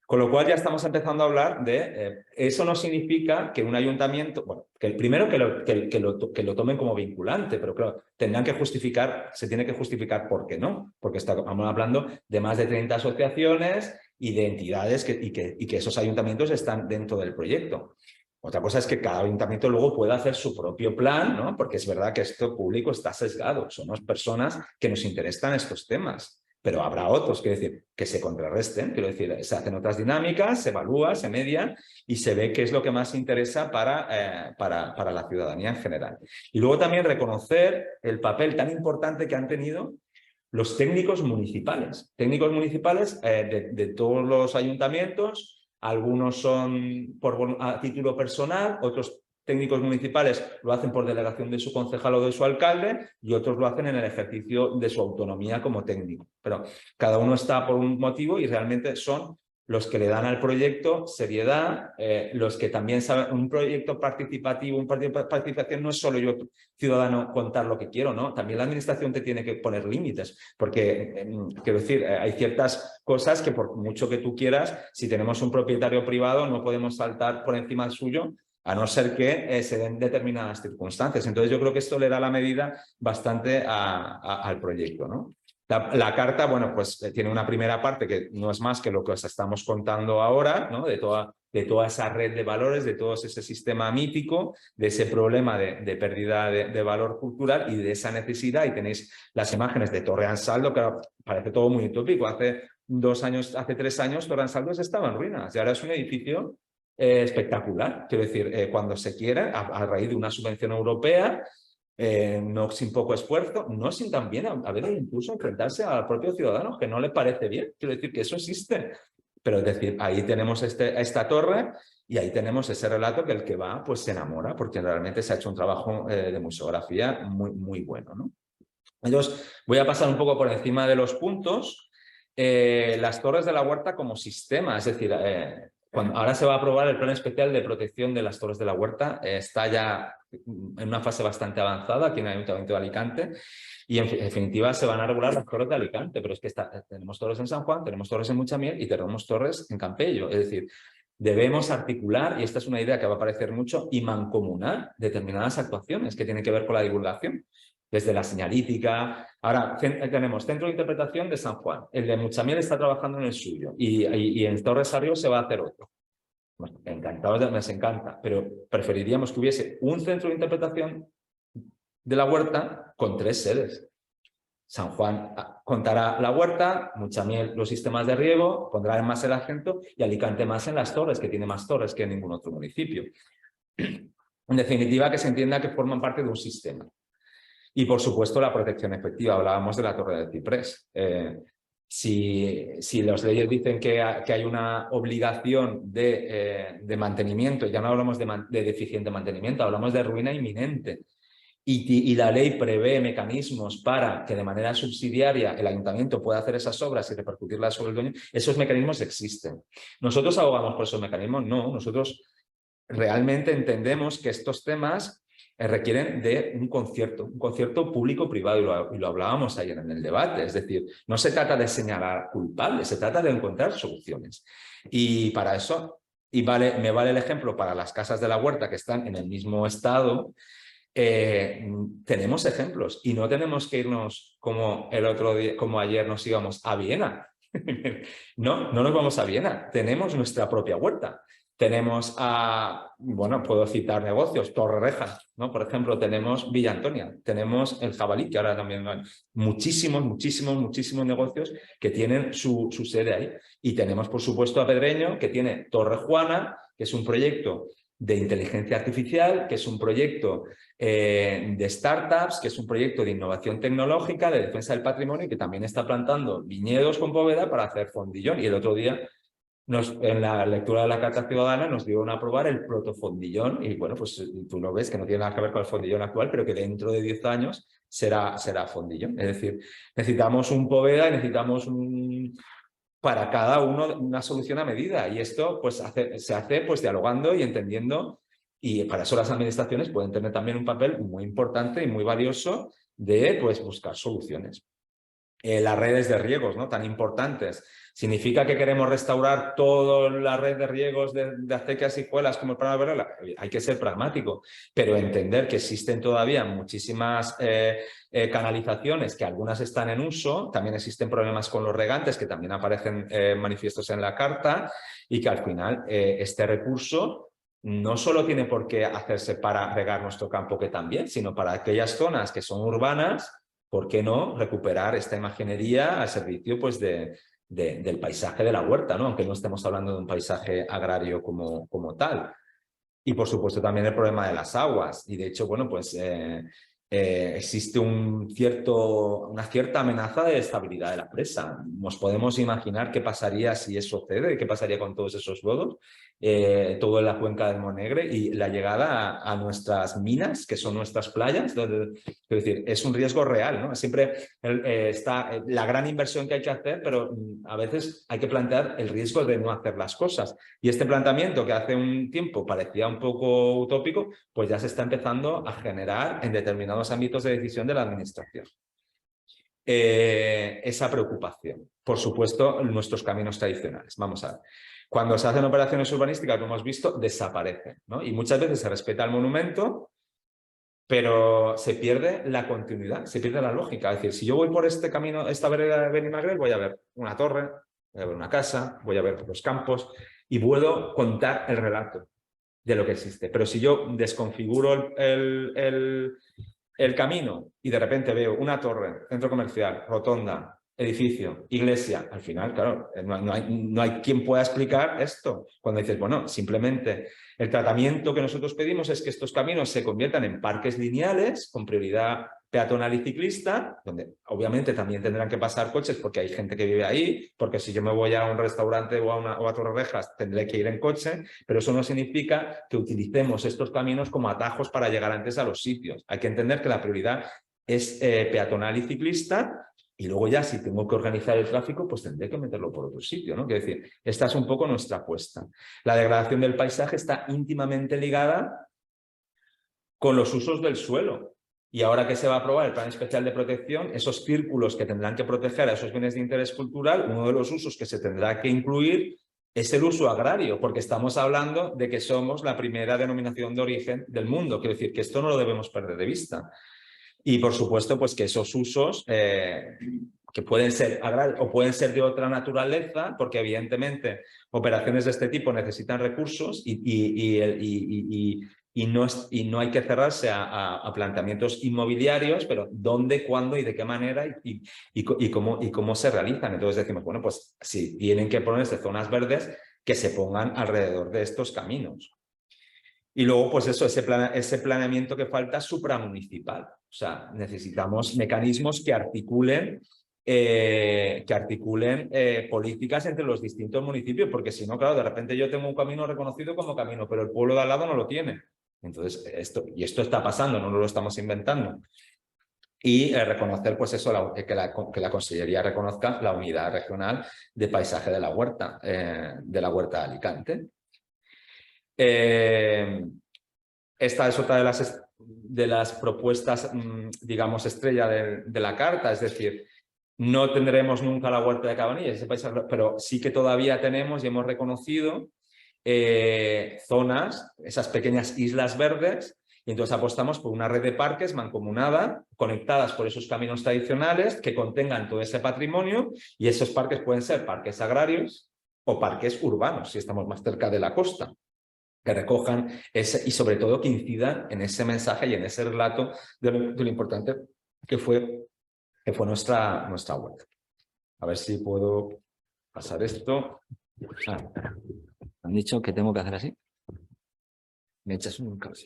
Con lo cual ya estamos empezando a hablar de... eso no significa que un ayuntamiento... Bueno, que el primero que lo tomen como vinculante, pero claro, tendrán que justificar, se tiene que justificar por qué no, porque estamos hablando de más de 30 asociaciones y de entidades y que esos ayuntamientos están dentro del proyecto. Otra cosa es que cada ayuntamiento luego pueda hacer su propio plan, ¿no? Porque es verdad que esto público está sesgado, somos personas que nos interesan estos temas. Pero habrá otros, quiero decir, que se contrarresten, quiero decir, se hacen otras dinámicas, se evalúa, se media y se ve qué es lo que más interesa para la ciudadanía en general. Y luego también reconocer el papel tan importante que han tenido los técnicos municipales. Técnicos municipales de todos los ayuntamientos, algunos son a título personal, otros técnicos municipales lo hacen por delegación de su concejal o de su alcalde y otros lo hacen en el ejercicio de su autonomía como técnico. Pero cada uno está por un motivo y realmente son los que le dan al proyecto seriedad, los que también saben, un proyecto participativo, un proyecto de participación no es solo yo, ciudadano, contar lo que quiero, ¿no? También la administración te tiene que poner límites, porque, quiero decir, hay ciertas cosas que por mucho que tú quieras, si tenemos un propietario privado no podemos saltar por encima del suyo, a no ser que se den determinadas circunstancias. Entonces yo creo que esto le da la medida bastante al proyecto, ¿no? La carta, bueno, pues tiene una primera parte que no es más que lo que os estamos contando ahora, ¿no? De toda esa red de valores, de todo ese sistema mítico, de ese problema de pérdida de valor cultural y de esa necesidad. Y tenéis las imágenes de Torre Ansaldo, que parece todo muy utópico. Hace 3 años Torre Ansaldo estaba en ruinas y ahora es un edificio espectacular. Quiero decir, cuando se quiere, a raíz de una subvención europea, no sin poco esfuerzo, no sin también a veces incluso enfrentarse al propio ciudadano que no le parece bien. Quiero decir que eso existe. Pero es decir, ahí tenemos esta torre y ahí tenemos ese relato que el que va pues se enamora porque realmente se ha hecho un trabajo de museografía muy, muy bueno, ¿no? Entonces voy a pasar un poco por encima de los puntos. Las torres de la Huerta como sistema, es decir, ahora se va a aprobar el plan especial de protección de las torres de la Huerta, está ya en una fase bastante avanzada aquí en el Ayuntamiento de Alicante y en definitiva se van a regular las torres de Alicante, pero es que tenemos torres en San Juan, tenemos torres en Muchamiel y tenemos torres en Campello, es decir, debemos articular, y esta es una idea que va a aparecer mucho, y mancomunar determinadas actuaciones que tienen que ver con la divulgación. Desde la señalítica. Ahora tenemos Centro de Interpretación de San Juan. El de Muchamiel está trabajando en el suyo y en Torres Sarrió se va a hacer otro. Bueno, encantados, nos encanta, pero preferiríamos que hubiese un centro de interpretación de la Huerta con 3 sedes. San Juan contará la Huerta, Muchamiel los sistemas de riego, pondrá más el acento y Alicante más en las torres, que tiene más torres que ningún otro municipio. En definitiva, que se entienda que forman parte de un sistema. Y, por supuesto, la protección efectiva. Hablábamos de la Torre del Ciprés. Si las leyes dicen que hay una obligación de mantenimiento, ya no hablamos de deficiente mantenimiento, hablamos de ruina inminente. Y la ley prevé mecanismos para que de manera subsidiaria el ayuntamiento pueda hacer esas obras y repercutirlas sobre el dueño. Esos mecanismos existen. ¿Nosotros abogamos por esos mecanismos? No, nosotros realmente entendemos que estos temas requieren de un concierto público-privado y lo hablábamos ayer en el debate, es decir, no se trata de señalar culpables, se trata de encontrar soluciones. Y para eso, me vale el ejemplo para las casas de la Huerta que están en el mismo estado, tenemos ejemplos y no tenemos que irnos como el otro día, como ayer nos íbamos a Viena. No nos vamos a Viena, tenemos nuestra propia Huerta. Tenemos bueno, puedo citar negocios, Torrerejas, ¿no? Por ejemplo, tenemos Villa Antonia, tenemos el Jabalí, que ahora también hay muchísimos negocios que tienen su sede ahí. Y tenemos, por supuesto, a Pedreño, que tiene Torre Juana, que es un proyecto de inteligencia artificial, que es un proyecto de startups, que es un proyecto de innovación tecnológica, de defensa del patrimonio, y que también está plantando viñedos con Poveda para hacer fondillón. Y el otro día, en la lectura de la Carta Ciudadana, nos dieron a aprobar el protofondillón, y bueno, pues tú lo ves que no tiene nada que ver con el fondillón actual, pero que dentro de 10 años será fondillón. Es decir, necesitamos un Poveda y necesitamos para cada uno una solución a medida, y esto pues se hace pues dialogando y entendiendo, y para eso las administraciones pueden tener también un papel muy importante y muy valioso de pues buscar soluciones. Las redes de riegos, ¿no? Tan importantes. ¿Significa que queremos restaurar toda la red de riegos de acequias y cuelas como el programa Varela? Hay que ser pragmático, pero entender que existen todavía muchísimas canalizaciones, que algunas están en uso, también existen problemas con los regantes que también aparecen manifiestos en la carta, y que al final este recurso no solo tiene por qué hacerse para regar nuestro campo, que también, sino para aquellas zonas que son urbanas. ¿Por qué no recuperar esta imaginería al servicio pues, del paisaje de la huerta, ¿no? Aunque no estemos hablando de un paisaje agrario como tal? Y, por supuesto, también el problema de las aguas. Y, de hecho, bueno, pues existe una cierta amenaza de estabilidad de la presa. Nos podemos imaginar qué pasaría si eso sucede, qué pasaría con todos esos lodos, todo en la cuenca del Monegre y la llegada a nuestras minas, que son nuestras playas. Es decir, es un riesgo real, ¿no? Siempre está la gran inversión que hay que hacer, pero a veces hay que plantear el riesgo de no hacer las cosas. Y este planteamiento, que hace un tiempo parecía un poco utópico, pues ya se está empezando a generar en determinados ámbitos de decisión de la administración. Esa preocupación. Por supuesto, nuestros caminos tradicionales. Vamos a ver. Cuando se hacen operaciones urbanísticas, como hemos visto, desaparecen, ¿no? Y muchas veces se respeta el monumento, pero se pierde la continuidad, se pierde la lógica. Es decir, si yo voy por este camino, esta vereda de Benimagre, voy a ver una torre, voy a ver una casa, voy a ver los campos y puedo contar el relato de lo que existe. Pero si yo desconfiguro el camino y de repente veo una torre, centro comercial, rotonda, edificio, iglesia, al final, claro, no hay quien pueda explicar esto. Cuando dices, bueno, simplemente el tratamiento que nosotros pedimos es que estos caminos se conviertan en parques lineales con prioridad peatonal y ciclista, donde obviamente también tendrán que pasar coches porque hay gente que vive ahí, porque si yo me voy a un restaurante o a Torreviejas tendré que ir en coche, pero eso no significa que utilicemos estos caminos como atajos para llegar antes a los sitios. Hay que entender que la prioridad es peatonal y ciclista, y luego ya si tengo que organizar el tráfico, pues tendré que meterlo por otro sitio, ¿no? Quiero decir, esta es un poco nuestra apuesta. La degradación del paisaje está íntimamente ligada con los usos del suelo. Y ahora que se va a aprobar el Plan Especial de Protección, esos círculos que tendrán que proteger a esos bienes de interés cultural, uno de los usos que se tendrá que incluir es el uso agrario, porque estamos hablando de que somos la primera denominación de origen del mundo. Quiero decir que esto no lo debemos perder de vista. Y por supuesto, pues que esos usos que pueden ser agrarios o pueden ser de otra naturaleza, porque evidentemente operaciones de este tipo necesitan recursos y no hay que cerrarse a planteamientos inmobiliarios, pero dónde, cuándo y de qué manera y cómo se realizan. Entonces decimos, bueno, pues sí, tienen que ponerse zonas verdes que se pongan alrededor de estos caminos. Y luego, pues eso, ese planeamiento que falta supramunicipal. O sea, necesitamos mecanismos que articulen políticas entre los distintos municipios, porque si no, claro, de repente yo tengo un camino reconocido como camino, pero el pueblo de al lado no lo tiene. Entonces, esto está pasando, no lo estamos inventando. Y reconocer, pues eso, que la Consellería reconozca la unidad regional de paisaje de la huerta de Alicante. Esta es otra de las propuestas, digamos, estrella de la carta, es decir, no tendremos nunca la huerta de Cabanillas, ese paisaje, pero sí que todavía tenemos y hemos reconocido zonas, esas pequeñas islas verdes, y entonces apostamos por una red de parques mancomunada, conectadas por esos caminos tradicionales que contengan todo ese patrimonio, y esos parques pueden ser parques agrarios o parques urbanos, si estamos más cerca de la costa, que recojan y sobre todo que incidan en ese mensaje y en ese relato de lo importante que fue nuestra huerta. A ver si puedo pasar esto. Han dicho que tengo que hacer así. Me echas un cable.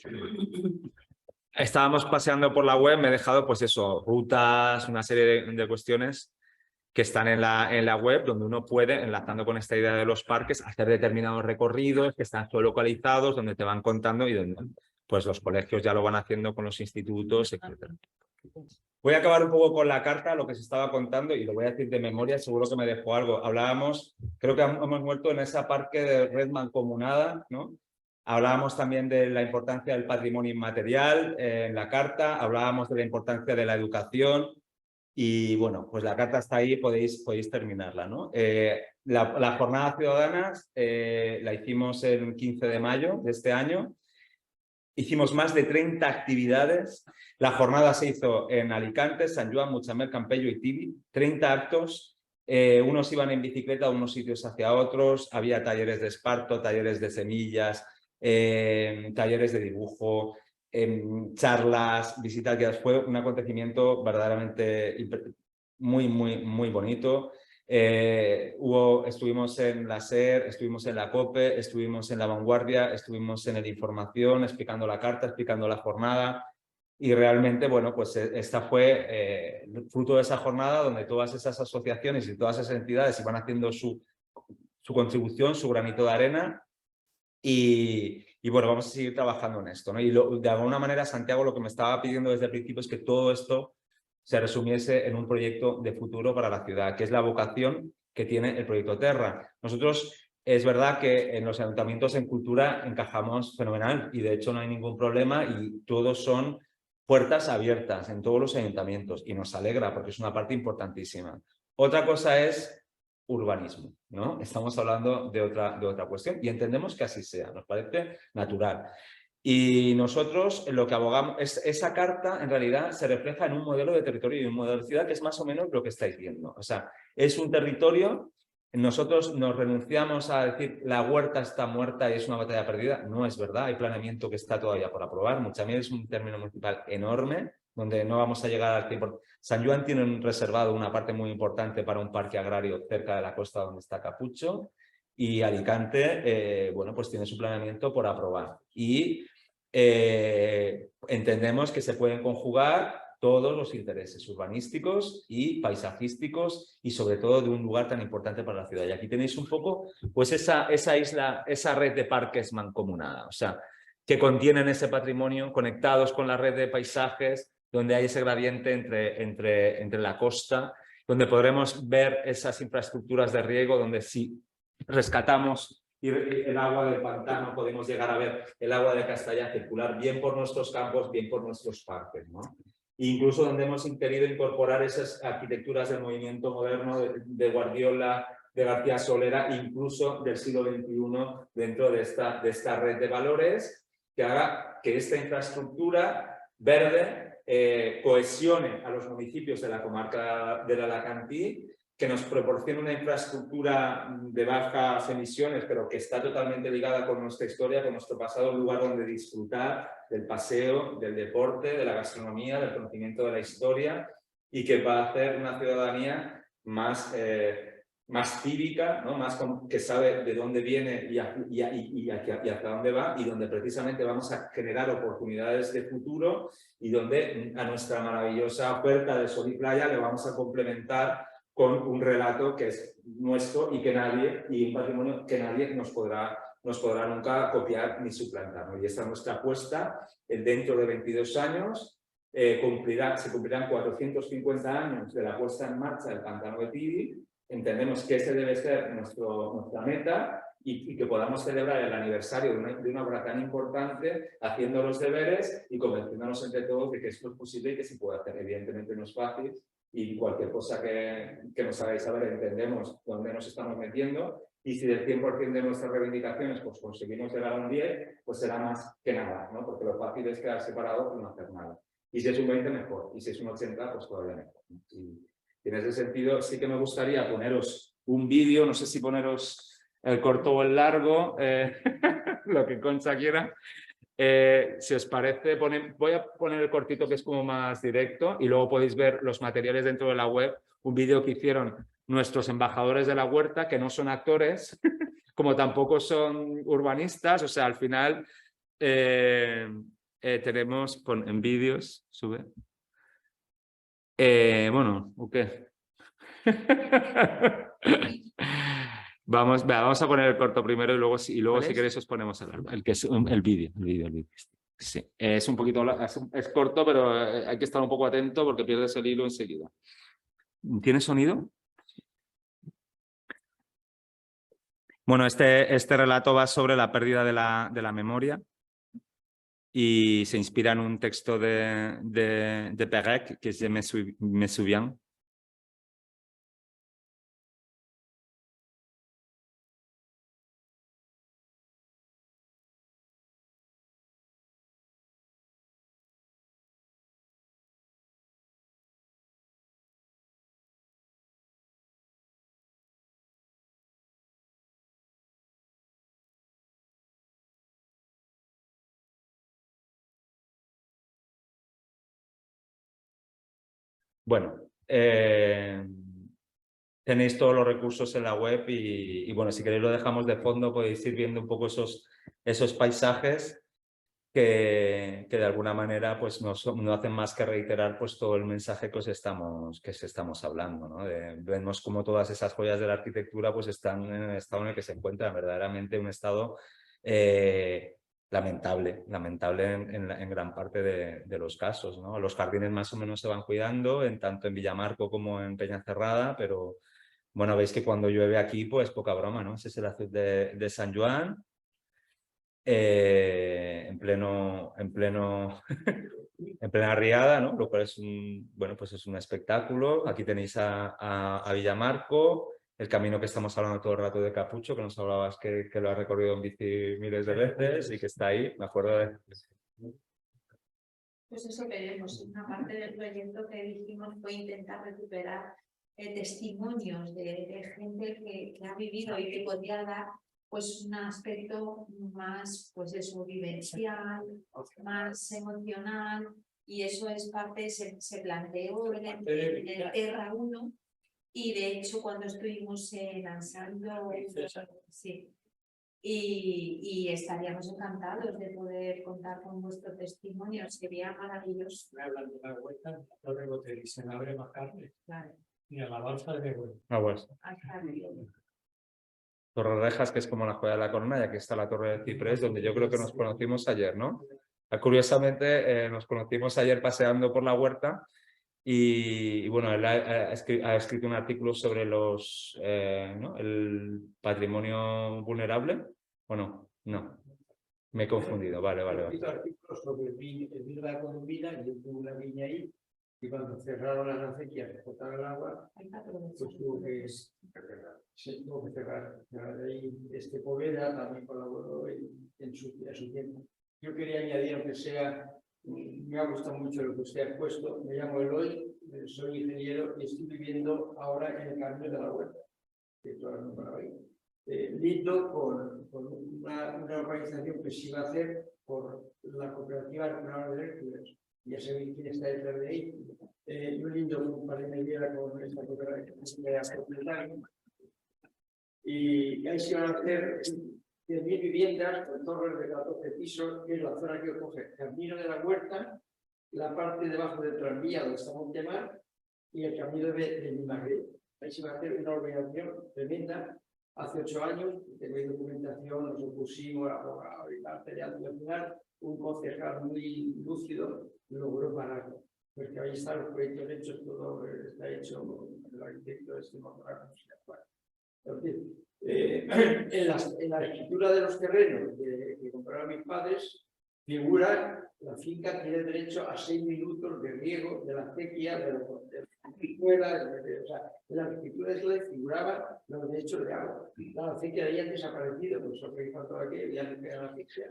Estábamos paseando por la web, me he dejado pues eso, rutas, una serie de cuestiones que están en la web, donde uno puede, enlazando con esta idea de los parques, hacer determinados recorridos que están geolocalizados, donde te van contando y donde pues los colegios ya lo van haciendo con los institutos, etc. Voy a acabar un poco con la carta, lo que se estaba contando, y lo voy a decir de memoria, seguro que me dejó algo. Hablábamos, creo que hemos vuelto en esa parque de red mancomunada, ¿no? Hablábamos también de la importancia del patrimonio inmaterial en la carta, hablábamos de la importancia de la educación. Y bueno, pues la carta está ahí, podéis terminarla, ¿no? La jornada ciudadanas la hicimos el 15 de mayo de este año. Hicimos más de 30 actividades. La jornada se hizo en Alicante, San Joan, Mutxamer, Campello y Tibi. 30 actos. Unos iban en bicicleta a unos sitios hacia otros. Había talleres de esparto, talleres de semillas, talleres de dibujo, charlas, visitas guiadas. Fue un acontecimiento verdaderamente muy bonito. Estuvimos en la SER, estuvimos en la COPE, estuvimos en La Vanguardia, estuvimos en el Información, explicando la carta, explicando la jornada. Y realmente, bueno, pues esta fue el fruto de esa jornada donde todas esas asociaciones y todas esas entidades iban haciendo su contribución, su granito de arena. Y bueno, vamos a seguir trabajando en esto, ¿no? Y de alguna manera Santiago lo que me estaba pidiendo desde el principio es que todo esto se resumiese en un proyecto de futuro para la ciudad, que es la vocación que tiene el proyecto Terra. Nosotros, es verdad que en los ayuntamientos en cultura encajamos fenomenal y de hecho no hay ningún problema y todos son puertas abiertas en todos los ayuntamientos y nos alegra porque es una parte importantísima. Otra cosa es urbanismo, ¿no? Estamos hablando de otra cuestión y entendemos que así sea, nos parece natural. Y nosotros lo que abogamos, esa carta en realidad se refleja en un modelo de territorio y un modelo de ciudad que es más o menos lo que estáis viendo. O sea, es un territorio, nosotros nos renunciamos a decir la huerta está muerta y es una batalla perdida. No es verdad, hay planeamiento que está todavía por aprobar. Muchamiel es un término municipal enorme donde no vamos a llegar al tiempo. San Joan tiene reservado una parte muy importante para un parque agrario cerca de la costa donde está Capucho y Alicante, bueno, pues tiene su planeamiento por aprobar. Y entendemos que se pueden conjugar todos los intereses urbanísticos y paisajísticos y sobre todo de un lugar tan importante para la ciudad. Y aquí tenéis un poco pues esa isla, esa red de parques mancomunada, o sea, que contienen ese patrimonio conectados con la red de paisajes, donde hay ese gradiente entre la costa, donde podremos ver esas infraestructuras de riego, donde si rescatamos el agua del pantano podemos llegar a ver el agua de Castellá circular bien por nuestros campos, bien por nuestros parques, ¿no? Incluso donde hemos querido incorporar esas arquitecturas del movimiento moderno de Guardiola, de García Solera, incluso del siglo XXI dentro de esta red de valores que haga que esta infraestructura verde cohesione a los municipios de la comarca del Alacantí, que nos proporcione una infraestructura de bajas emisiones, pero que está totalmente ligada con nuestra historia, con nuestro pasado, un lugar donde disfrutar del paseo, del deporte, de la gastronomía, del conocimiento de la historia y que va a hacer una ciudadanía más cívica, ¿no? Más que sabe de dónde viene y hacia dónde va y donde precisamente vamos a generar oportunidades de futuro y donde a nuestra maravillosa oferta de sol y playa le vamos a complementar con un relato que es nuestro y un patrimonio que nadie nos podrá nunca copiar ni suplantar, ¿no? Y esta es nuestra apuesta. Dentro de 22 años se cumplirán 450 años de la puesta en marcha del Pantano de Tibi. Entendemos que ese debe ser nuestra meta y que podamos celebrar el aniversario de una obra tan importante haciendo los deberes y convenciéndonos entre todos de que esto es posible y que se puede hacer. Evidentemente no es fácil, y cualquier cosa que nos hagáis saber entendemos dónde nos estamos metiendo y si del 100% de nuestras reivindicaciones pues conseguimos llegar a un 10, pues será más que nada, ¿no? Porque lo fácil es quedar separado y no hacer nada. Y si es un 20 mejor, y si es un 80 pues todavía mejor, ¿no? Y en ese sentido sí que me gustaría poneros un vídeo, no sé si poneros el corto o el largo, lo que Concha quiera. Si os parece, voy a poner el cortito que es como más directo y luego podéis ver los materiales dentro de la web, un vídeo que hicieron nuestros embajadores de la huerta, que no son actores, como tampoco son urbanistas, o sea, al final tenemos en vídeos, sube. Bueno, ¿o qué? Vamos a poner el corto primero y luego si queréis os ponemos el que es el vídeo. Sí, es un poquito, es corto, pero hay que estar un poco atento porque pierdes el hilo enseguida. ¿Tiene sonido? Bueno, este relato va sobre la pérdida de la memoria y se inspira en un texto de Perec, que es de Me Souviens. Bueno, tenéis todos los recursos en la web y bueno, si queréis lo dejamos de fondo, podéis ir viendo un poco esos paisajes que de alguna manera pues no hacen más que reiterar pues todo el mensaje que os estamos hablando, ¿no? Vemos como todas esas joyas de la arquitectura pues están en el estado en el que se encuentran, verdaderamente un estado lamentable en gran parte de los casos, ¿no? Los jardines más o menos se van cuidando, tanto en Villamarco como en Peñacerrada, pero bueno, veis que cuando llueve aquí pues poca broma, ¿no? Ese es el azul de San Juan. En plena riada, ¿no? Lo cual es bueno, pues es un espectáculo. Aquí tenéis a Villamarco, el camino que estamos hablando todo el rato de Capucho, que nos hablabas que lo has recorrido en bici miles de veces y que está ahí, me acuerdo de... Pues eso queremos. Una parte del proyecto que dijimos fue intentar recuperar testimonios de gente que ha vivido y que podía dar pues un aspecto más, pues eso, vivencial, más emocional, y eso es parte, se planteó en el Terra 1, y de hecho cuando estuvimos lanzando, sí, y estaríamos encantados de poder contar con vuestro testimonio, sería maravilloso. Hablando de la vuelta, la Torre Botelli, y se me abre más carne. Claro. Y a la balsa de vuelta. Ah, pues. Torre Rejas, que es como la joya de la corona, y aquí está la Torre de Ciprés, donde yo creo que nos conocimos ayer, ¿no? Curiosamente, nos conocimos ayer paseando por la huerta y bueno, él ha escrito un artículo sobre los, ¿no? el patrimonio vulnerable, ¿o no? No, me he confundido, vale. He escrito artículos sobre el vino de la Colombina, y yo tuve una viña ahí, y cuando cerraron las acequias que botaron el agua, pues tuvo que cerrar. Ahí Poveda también colaboró en su tiempo. Yo quería añadir, aunque sea, me ha gustado mucho lo que usted ha puesto. Me llamo Eloy, soy ingeniero y estoy viviendo ahora en el Camino de la Huerta, que todavía no para ahí. Lindo con una organización que se iba a hacer por la cooperativa Nacional de Lecturas. Ya sabéis quién está detrás de ahí. Yo lindo un par de medidas con esta cooperativa y ahí se van a hacer 10.000 viviendas con torres de 14 pisos, que es la zona que coge Camino de la Huerta, la parte debajo del tranvía donde está Montemar y el camino de Limagreo. Ahí se va a hacer una organización tremenda. Hace 8 años, tengo documentación, nos opusimos a la pelea y al final un concejal muy lúcido logró pararlo. Porque ahí están los proyectos hechos, todo está hecho, el arquitecto es en la escritura de los terrenos que compraron mis padres, figura la finca tiene derecho a 6 minutos de riego de la acequia, de la escuela, o sea, en la escritura de eso figuraba los derechos de agua. La acequia había desaparecido, pues eso que faltó aquí, ya no queda la asfixia.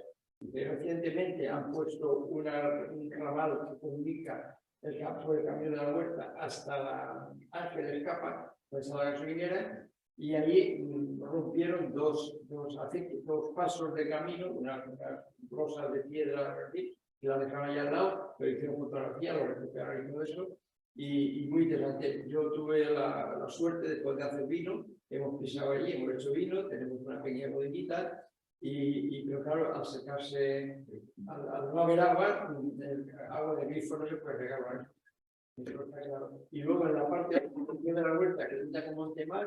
Recientemente han puesto un ramal que comunica el campo del Camino de la Huerta hasta la Ángel Escapa, hasta la gasolinera, y allí rompieron dos pasos de camino, unas rosas de piedra, y la dejaron allá al lado, pero hicieron fotografía, lo recuperaron y todo eso, y muy interesante. Yo tuve la suerte de poder hacer vino, hemos pisado allí, hemos hecho vino, tenemos una pequeña bodeguita, pero claro, al secarse, al no haber agua, el agua de grifo no se puede regar. Y luego en la parte de la huerta, que cuenta con Montemar,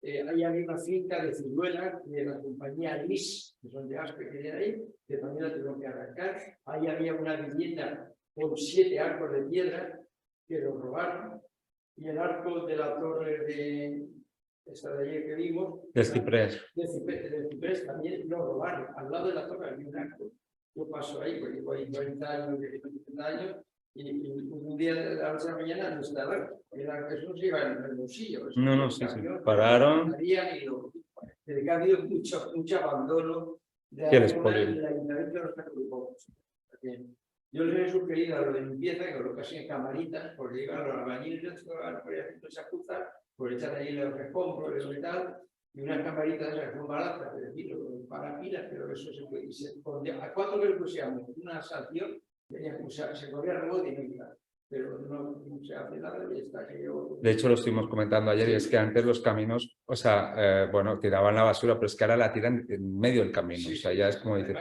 ahí había una finca de ciruelas de la compañía Lis, que son de Aspe, que tienen ahí, que también la tuvieron que arrancar. Ahí había una vivienda con 7 arcos de piedra que lo robaron, y el arco de la torre de esta de ayer que vimos, del Ciprés. Del Ciprés también lo robaron. Al lado de la torre había un arco. Yo paso ahí, porque llevo ahí 40 años, 30 años, y un día de la noche a la mañana no estaba. Eso no se iba en el bolsillo. No, sí. Pararon. Desde que ha habido mucho abandono de ¿Qué les podía? el ayuntamiento no está preocupado. Yo les he sugerido a lo de limpieza que colocasen camaritas, porque llegan los albañiles por esa cruzas, por echar ahí los escombros y tal, y unas camaritas esas que son baratas, es decir, para pilas, pero eso se puede. ¿A cuánto que le pusiéramos una sanción? Se corría rebote y no iba, pero no se hace nada y está que yo... De hecho, lo estuvimos comentando ayer, y es que antes los caminos, o sea, bueno, tiraban la basura, pero es que ahora la tiran en medio del camino, o sea, ya es como decir...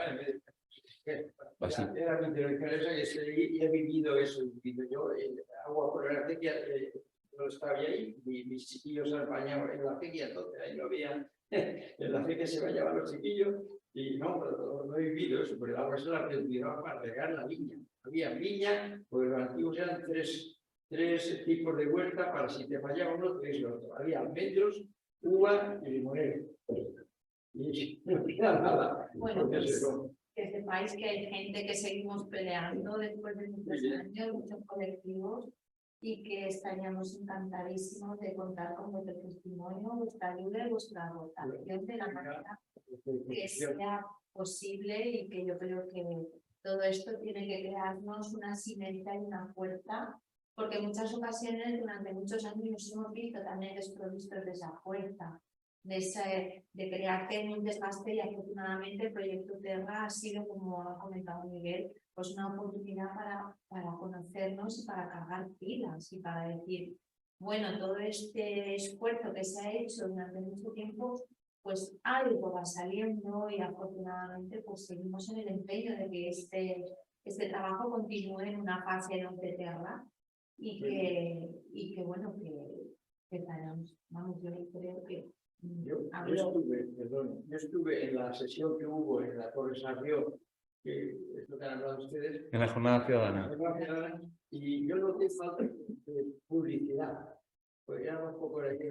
así. Era mi intervención esa y he vivido eso. He vivido yo agua por la acequia. Yo estaba ahí, mis chiquillos se han bañado en la acequia, entonces ahí no había. En la acequia se bañaban los chiquillos y no he vivido eso, pero el agua se la utilizaba para regar la viña. Había viña, pues los antiguos eran tres tipos de huerta para si te fallaba uno, tres otro. Había almendros, uva y limonero. Y no queda nada. Bueno, pues, que sepáis que hay gente que seguimos peleando después de muchos años, muchos colectivos, y que estaríamos encantadísimos de contar con vuestro testimonio, vuestra ayuda y vuestra votación de la manera que sea posible, y que yo creo que todo esto tiene que crearnos una sinergia y una fuerza, porque en muchas ocasiones durante muchos años nos hemos visto también desprovistos de esa fuerza, de crearte un desgaste, y afortunadamente el proyecto Terra ha sido, como ha comentado Miguel, pues una oportunidad para conocernos y para cargar pilas y para decir, bueno, todo este esfuerzo que se ha hecho durante mucho tiempo, pues algo va saliendo, y afortunadamente pues seguimos en el empeño de que este trabajo continúe en una fase 2 de Terra, y que bueno, que estaremos, vamos, yo creo que yo estuve en la sesión que hubo en la Torre Sarrió, que es lo que han hablado ustedes. En la jornada ciudadana. Y yo noté falta de publicidad. Pues ya un poco de aquí.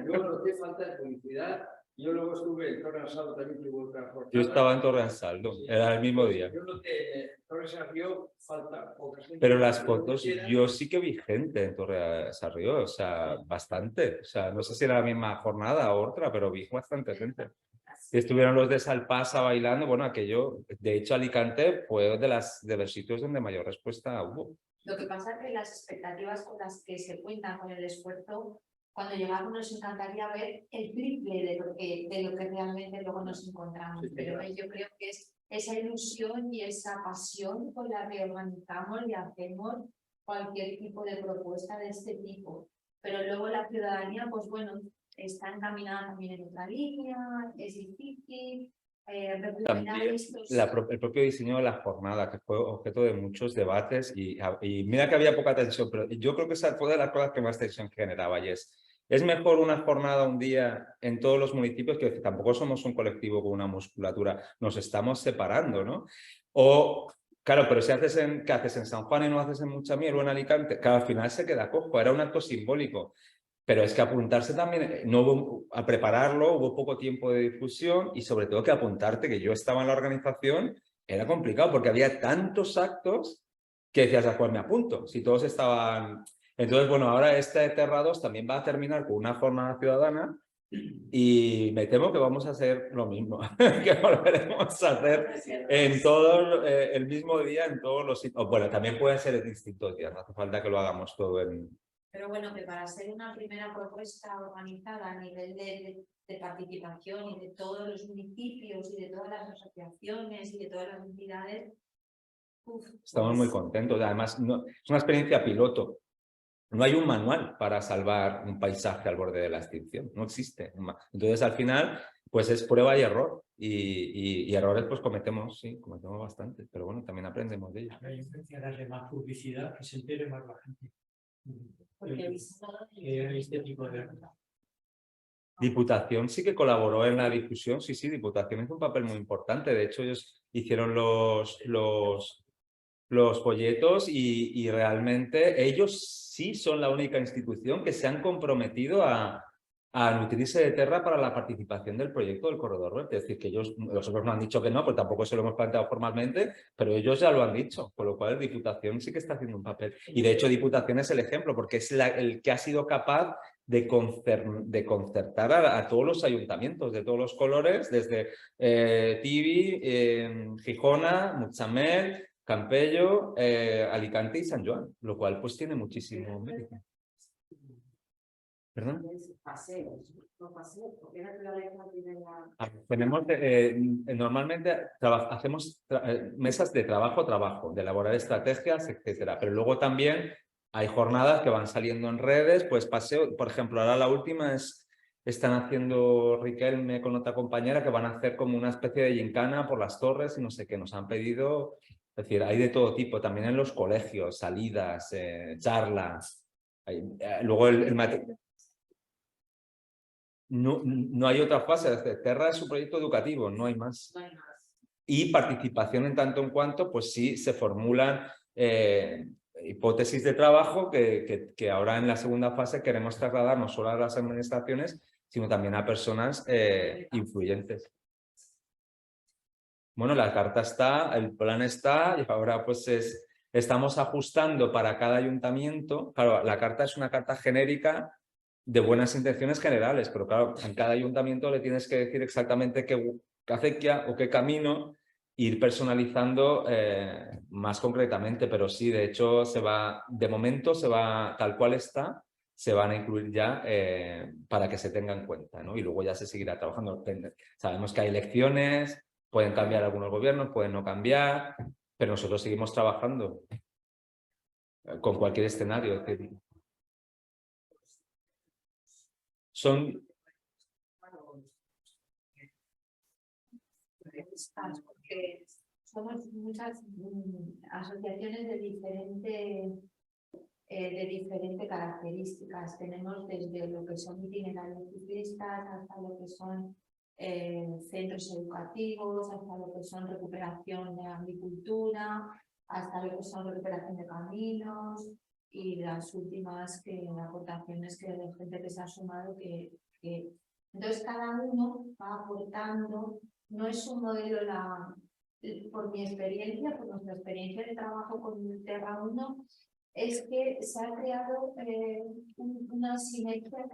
Yo noté falta de publicidad. Yo luego estuve en Torre Saldo también, que hubo otra jornada. Yo estaba en Torre Saldo, sí, era el mismo día. Yo noté Torre Sarrió falta poca gente. Pero las fotos, yo sí que vi gente en Torre Sarrió, o sea, bastante. O sea, no sé si era la misma jornada o otra, pero vi bastante gente. Y estuvieron los de Salpasa bailando, bueno, aquello, de hecho Alicante fue de los sitios donde mayor respuesta hubo. Lo que pasa es que las expectativas con las que se cuentan con el esfuerzo, cuando llegamos nos encantaría ver el triple de lo que realmente luego nos encontramos. Sí, pero yo creo que es esa ilusión y esa pasión con la que organizamos y hacemos cualquier tipo de propuesta de este tipo. Pero luego la ciudadanía, pues bueno, está encaminada también en otra línea, es difícil. También el propio diseño de la jornada, que fue objeto de muchos debates, y mira que había poca tensión, pero yo creo que esa fue de las cosas que más tensión generaba, y es mejor una jornada un día en todos los municipios, que tampoco somos un colectivo con una musculatura, nos estamos separando, ¿no? O, claro, pero si ¿qué haces en San Juan y no haces en Muchamiel o en Alicante? Claro, al final se queda cojo, era un acto simbólico. Pero es que apuntarse también, no hubo, a prepararlo, hubo poco tiempo de difusión, y sobre todo que apuntarte, que yo estaba en la organización, era complicado porque había tantos actos que decías, ¿a cuál me apunto? Si todos estaban... Entonces, bueno, ahora este Terra 2 también va a terminar con una jornada ciudadana, y me temo que vamos a hacer lo mismo, que volveremos a hacer en todo el mismo día, en todos los sitios. Bueno, también pueden ser en distintos días, no hace falta que lo hagamos todo en... Pero bueno, que para ser una primera propuesta organizada a nivel de participación y de todos los municipios y de todas las asociaciones y de todas las entidades, estamos muy contentos. Además, es una experiencia piloto. No hay un manual para salvar un paisaje al borde de la extinción, no existe. Entonces, al final, pues es prueba y error. Y errores pues cometemos bastante, pero bueno, también aprendemos de ellos. Hay que darle más publicidad, que se entere más la gente. porque Este tipo de... Diputación sí que colaboró en la difusión, sí, Diputación hizo un papel muy importante. De hecho, ellos hicieron los folletos, y realmente ellos sí son la única institución que se han comprometido a nutrirse de Terra para la participación del proyecto del Corredor Verde. Es decir, que los otros no han dicho que no, pues tampoco se lo hemos planteado formalmente, pero ellos ya lo han dicho, con lo cual Diputación sí que está haciendo un papel. Y de hecho Diputación es el ejemplo, porque es el que ha sido capaz de concertar a todos los ayuntamientos de todos los colores, desde Tibi, Gijona, Mutxamel, Campello, Alicante y San Joan, lo cual pues tiene muchísimo mérito. ¿Perdón? Tenemos, normalmente hacemos mesas de trabajo, de elaborar estrategias, etcétera, pero luego también hay jornadas que van saliendo en redes, pues paseo, por ejemplo, ahora la última están haciendo Riquelme con otra compañera, que van a hacer como una especie de gincana por las torres y no sé qué, nos han pedido Es decir, hay de todo tipo, también en los colegios, salidas, charlas. Luego no hay otra fase. Terra es un proyecto educativo, no hay más. Y participación en tanto en cuanto, pues sí, se formulan hipótesis de trabajo que ahora en la segunda fase queremos trasladar no solo a las administraciones, sino también a personas influyentes. Bueno, la carta está, el plan está y ahora pues estamos ajustando para cada ayuntamiento. Claro, la carta es una carta genérica de buenas intenciones generales, pero claro, en cada ayuntamiento le tienes que decir exactamente qué acequia o qué camino ir personalizando más concretamente, pero sí, de hecho, de momento se va tal cual está, se van a incluir ya para que se tenga en cuenta, ¿no? Y luego ya se seguirá trabajando. Sabemos que hay elecciones, pueden cambiar algunos gobiernos, pueden no cambiar, pero nosotros seguimos trabajando con cualquier escenario. Son... Porque somos muchas asociaciones de diferentes características. Tenemos desde lo que son itinerarios ciclistas hasta lo que son centros educativos, hasta lo que son recuperación de agricultura, hasta lo que son recuperación de caminos y las últimas aportaciones que de gente que se ha sumado entonces cada uno va aportando. No es un modelo, por mi experiencia, por nuestra experiencia de trabajo con Terra 1, es que se ha creado una sinergia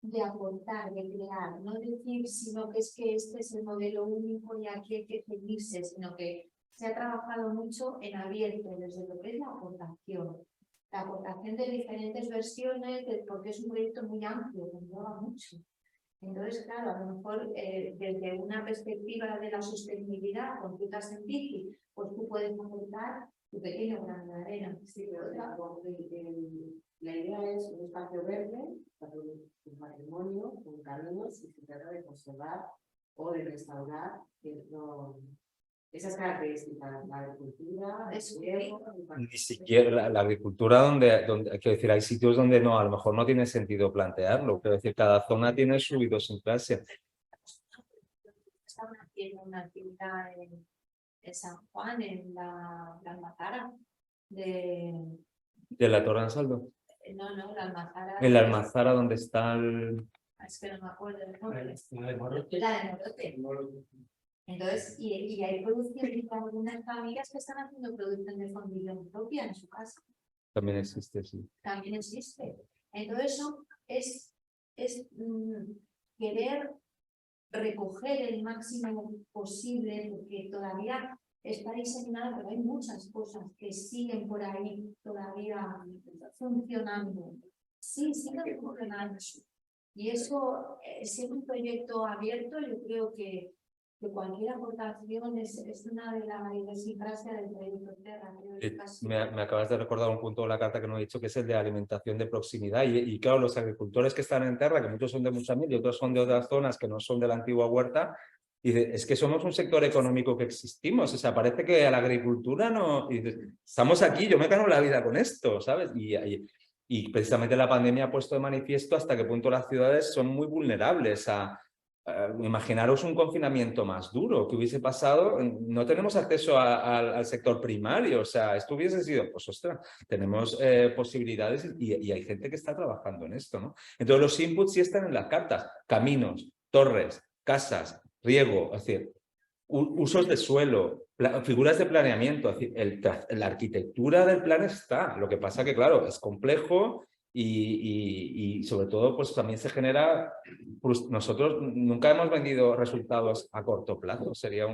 de aportar, de crear, no decir, sino que es que este es el modelo único y aquí hay que seguirse, sino que se ha trabajado mucho en abierto desde lo que es la aportación de diferentes versiones, porque es un proyecto muy amplio, que engloba mucho. Entonces, claro, a lo mejor desde una perspectiva de la sostenibilidad, con rutas en bici, pues tú puedes aportar tu pequeño grano de arena. Sí, pero la idea es un espacio verde para el patrimonio, con caminos, y se trata de conservar o de restaurar esas características, la agricultura, Ni siquiera la agricultura donde quiero decir, hay sitios donde no, a lo mejor no tiene sentido plantearlo. Quiero decir, cada zona tiene su idiosincrasia. Estaban haciendo una actividad en San Juan, en la Almazara de ¿De la Torre Ansaldo? No, la Almazara. En la Almazara donde está el... Es que no me acuerdo del nombre. La de Morote. La de Morote. Entonces, y hay producción, y algunas familias que están haciendo producción de fondillo propia en su casa. También existe, sí. También existe. Entonces, eso es querer recoger el máximo posible, porque todavía está diseñado, pero hay muchas cosas que siguen por ahí todavía funcionando. Sí, siguen funcionando. Y eso, siendo un proyecto abierto, yo creo que cualquier aportación es una de las idiosincrasias del proyecto Terra. Me acabas de recordar un punto de la carta que no he dicho, que es el de alimentación de proximidad. Y claro, los agricultores que están en Terra, que muchos son de Musamil y otros son de otras zonas que no son de la antigua huerta, y es que somos un sector económico que existimos. O sea, parece que a la agricultura no... Y estamos aquí, yo me gano la vida con esto, ¿sabes? Y precisamente la pandemia ha puesto de manifiesto hasta qué punto las ciudades son muy vulnerables a... imaginaros un confinamiento más duro que hubiese pasado, no tenemos acceso al sector primario, o sea, esto hubiese sido, pues ostras, tenemos posibilidades y hay gente que está trabajando en esto, ¿no? Entonces los inputs sí están en las cartas, caminos, torres, casas, riego, es decir, usos de suelo, figuras de planeamiento, es decir, la arquitectura del plan está, lo que pasa que claro, es complejo. Y sobre todo, pues también se genera, pues nosotros nunca hemos vendido resultados a corto plazo, sería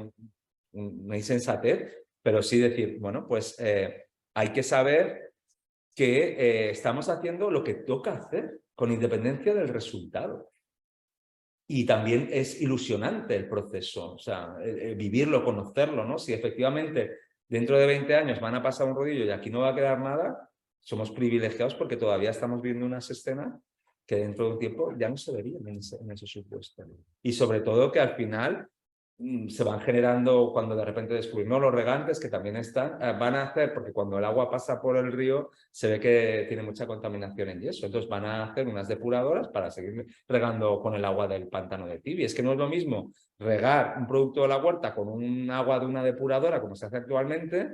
una insensatez, pero sí decir, bueno, pues hay que saber que estamos haciendo lo que toca hacer, con independencia del resultado. Y también es ilusionante el proceso, o sea, vivirlo, conocerlo, ¿no? Si efectivamente dentro de 20 años van a pasar un rodillo y aquí no va a quedar nada, somos privilegiados porque todavía estamos viendo unas escenas que dentro de un tiempo ya no se verían en ese supuesto. Y sobre todo que al final se van generando cuando de repente descubrimos los regantes que también están, van a hacer, porque cuando el agua pasa por el río se ve que tiene mucha contaminación en yeso, entonces van a hacer unas depuradoras para seguir regando con el agua del pantano de Tibi. Es que no es lo mismo regar un producto de la huerta con un agua de una depuradora como se hace actualmente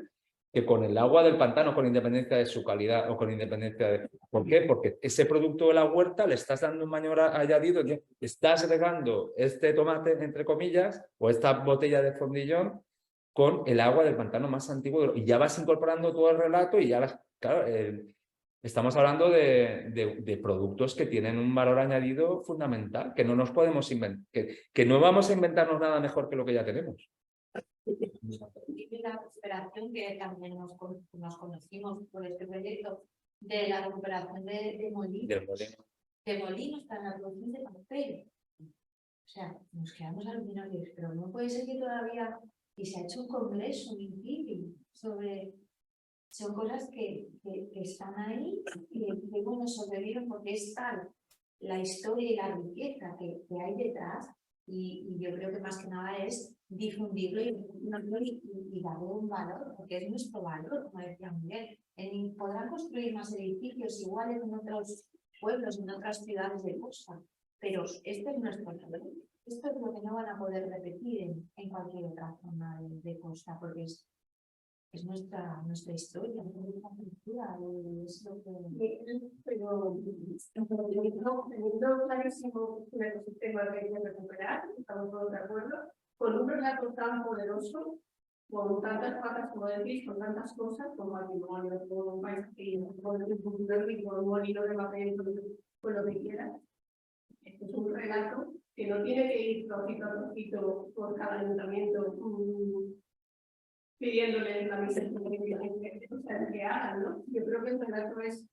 que con el agua del pantano, con independencia de su calidad o con independencia de... ¿Por qué? Porque ese producto de la huerta le estás dando un mayor añadido, estás regando este tomate, entre comillas, o esta botella de fondillón con el agua del pantano más antiguo y ya vas incorporando todo el relato y ya, claro, estamos hablando de productos que tienen un valor añadido fundamental, que no nos podemos inventar, que no vamos a inventarnos nada mejor que lo que ya tenemos. Y la recuperación que también nos conocimos por este proyecto de la recuperación de molinos. De molinos para la producción de papel. O sea, nos quedamos alucinados, pero no puede ser que todavía, y se ha hecho un congreso sobre, son cosas que están ahí y que bueno, sobreviven porque es tal la historia y la riqueza que hay detrás y yo creo que más que nada es difundirlo y darle un valor, porque es nuestro valor, como decía Miguel. Podrán construir más edificios iguales en otros pueblos, en otras ciudades de costa, pero este es nuestro valor. Esto es lo que no van a poder repetir en cualquier otra zona de costa, porque es nuestra historia, nuestra cultura, es lo que... Pero teniendo clarísimo el ecosistema que hay que recuperar, estamos todos de acuerdo, con un relato tan poderoso, con tantas patas, como decís, con tantas cosas, como patrimonio, como un paisaje, con el futuro rico, con un molino de papel, con lo que quieras. Esto es un relato que no tiene que ir trocito a trocito por cada ayuntamiento pidiéndole la misa que hagan, ¿no? Yo creo que el relato es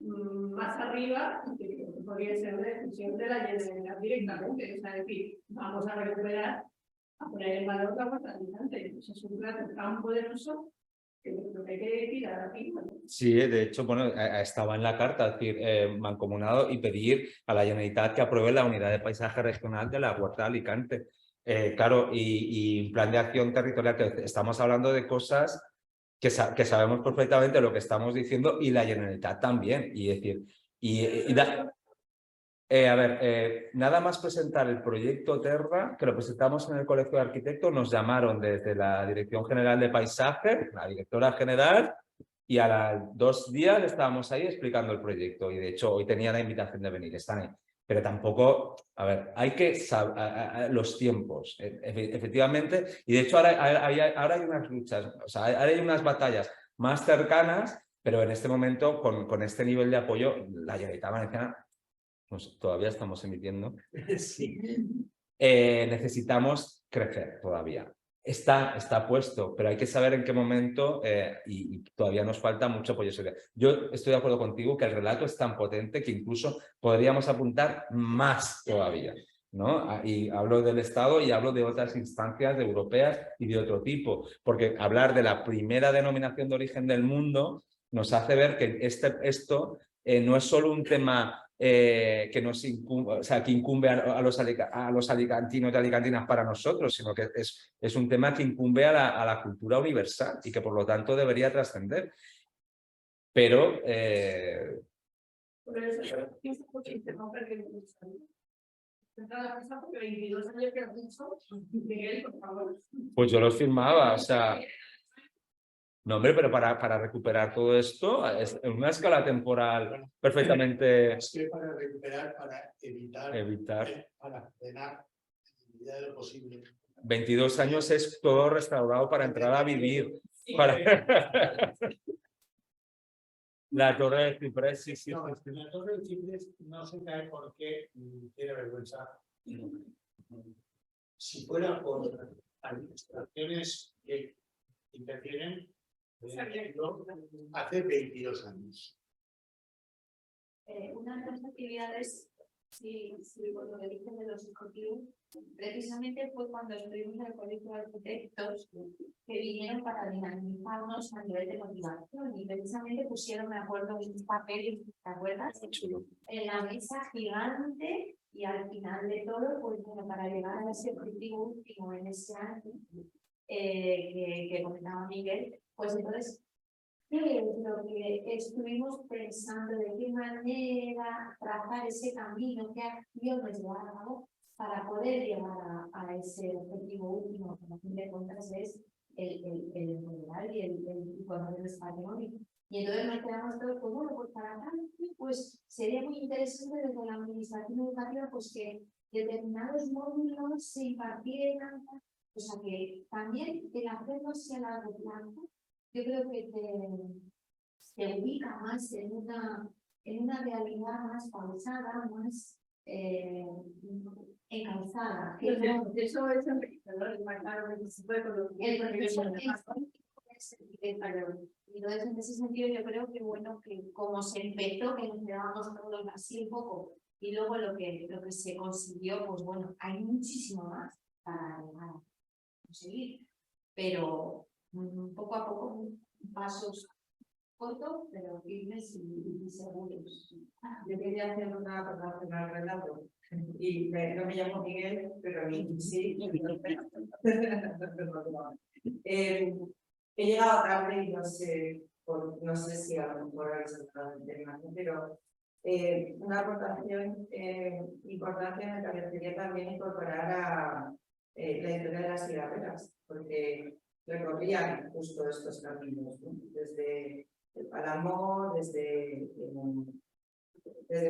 más arriba y que podría ser una decisión de la Generalitat directamente, es decir, vamos a recuperar, a poner en valor la huerta habitante. Es un relato tan poderoso que lo que hay que decir ahora mismo. Sí, de hecho, bueno, estaba en la carta, es decir, mancomunado y pedir a la Generalitat que apruebe la unidad de paisaje regional de la huerta de Alicante. Claro, y plan de acción territorial, que estamos hablando de cosas que sabemos perfectamente lo que estamos diciendo y la Generalitat también. Y decir, a ver, nada más presentar el proyecto Terra, que lo presentamos en el Colegio de Arquitectos, nos llamaron desde la Dirección General de Paisaje, la directora general, y a los 2 días estábamos ahí explicando el proyecto. Y de hecho, hoy tenía la invitación de venir, están ahí. Pero tampoco, a ver, hay que saber los tiempos, efectivamente. Y de hecho, ahora hay unas luchas, o sea, ahora hay unas batallas más cercanas, pero en este momento, con este nivel de apoyo, la Generalitat Valenciana, pues todavía estamos emitiendo, Sí. necesitamos crecer todavía. Está puesto, pero hay que saber en qué momento y todavía nos falta mucho apoyo social. Yo estoy de acuerdo contigo que el relato es tan potente que incluso podríamos apuntar más todavía, ¿no? Y hablo del Estado y hablo de otras instancias europeas y de otro tipo, porque hablar de la primera denominación de origen del mundo nos hace ver que esto no es solo un tema que nos incumbe, o sea, que incumbe a los alicantinos y alicantinas para nosotros, sino que es un tema que incumbe a la cultura universal y que por lo tanto debería trascender. Pero... Por eso, no perdemos. 22 años que has dicho, Miguel, por favor. Pues yo los firmaba, o sea... No, hombre, pero para recuperar todo esto, es en una escala temporal perfectamente... Es que para recuperar, para evitar. Para frenar en la medida de lo posible. 22 años es todo restaurado para entrar a vivir. Para... La Torre de Ciprés, sí. No, la Torre de Ciprés no se cae porque tiene vergüenza. Si fuera por administraciones que interfieren, hace 22 años. Una de las actividades, sí, por lo que dicen de los ejecutivos, precisamente fue cuando estuvimos en el Colegio de Arquitectos que vinieron para dinamizarnos a nivel de motivación y precisamente pusieron de acuerdo un papel ¿te acuerdas? En la mesa gigante y al final de todo, pues bueno, para llegar a ese objetivo último en ese año que comentaba Miguel, pues entonces, ¿qué es lo que estuvimos pensando? ¿De qué manera trazar ese camino? ¿Qué acciones llevar a cabo para poder llegar a ese objetivo último, que a fin de cuentas es el general y el conocer español? Y entonces nos quedamos todos como, bueno, pues para acá, pues sería muy interesante desde la administración educativa, pues que determinados módulos se impartieran, o sea que también el hacerlo sea a largo plazo, yo creo que te ubica más en una realidad más pausada, más encauzada. Que no, Eso es enriquecedor, más claro que se puede conocer. el proceso es enriquecedor. Y entonces, en ese sentido, yo creo que bueno, que como se empezó, que nos quedábamos todos así un poco, y luego lo que se consiguió, pues bueno, hay muchísimo más para llegar a conseguir. Pero poco a poco, pasos cortos, pero firmes y seguros. Yo quería hacer una aportación al relato. Y no me llamo Miguel, pero a mí sí. He llegado tarde y no sé si a lo mejor habéis tratado el tema, pero una aportación importante me parecería también incorporar a la historia de las cigarreras, porque recorrían justo estos caminos, ¿no? Desde el Palamón, desde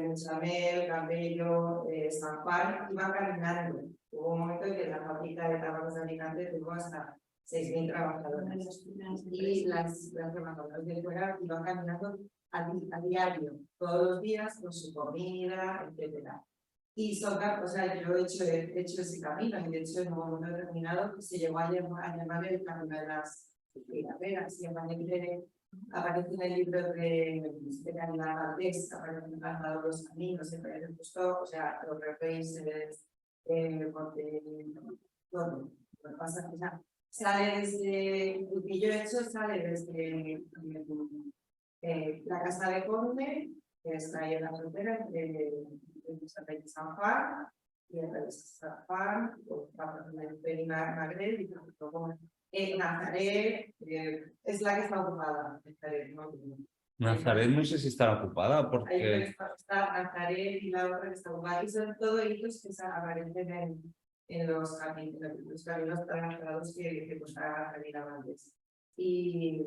Muchamel, Campello, San Juan, iban caminando. Hubo un momento en que la fábrica de tabacos de Alicante tuvo hasta 6.000 trabajadores. Y las trabajadoras de fuera iban caminando a diario, todos los días, con su comida, etcétera. Y son, o sea, yo he hecho ese camino, y de hecho en un momento determinado se llegó a llamar el camino de las cigarreras, y aparece en el libro de Canidad Valdés, aparecen trazados los caminos, aparecen justo, o sea, los referencias, porque todo, lo que pasa, o sea, sale desde, lo que yo he hecho sale desde la Casa de Conde, que está ahí en la frontera de San Juan, y en San Juan, de Magreb, y luego Nazaret es la que está ocupada. Nazaret no sé si estará ocupada porque... Está Nazaret y la otra que está ocupada. Y son todos hitos que aparecen en los caminos trazados que consta Canidad Valdés. Y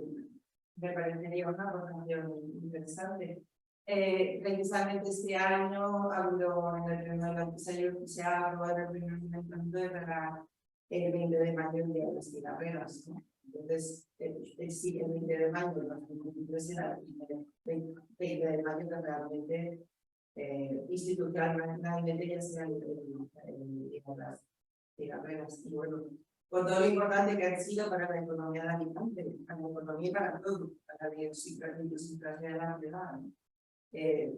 me parecería una aportación interesante. Precisamente este año ha habido en el Pleno de la se ha aprobado el primer momento de verdad el 20 de mayo el día de las cigarreras, ¿no? Entonces, sí, el 20 de mayo de 2023 era el 20 de mayo que realmente institucionalmente ya sea el día de las cigarreras. Y bueno, con todo lo importante que ha sido para la economía de Alicante, para la economía y para todo, para la idiosincrasia de la ciudad, ¿no?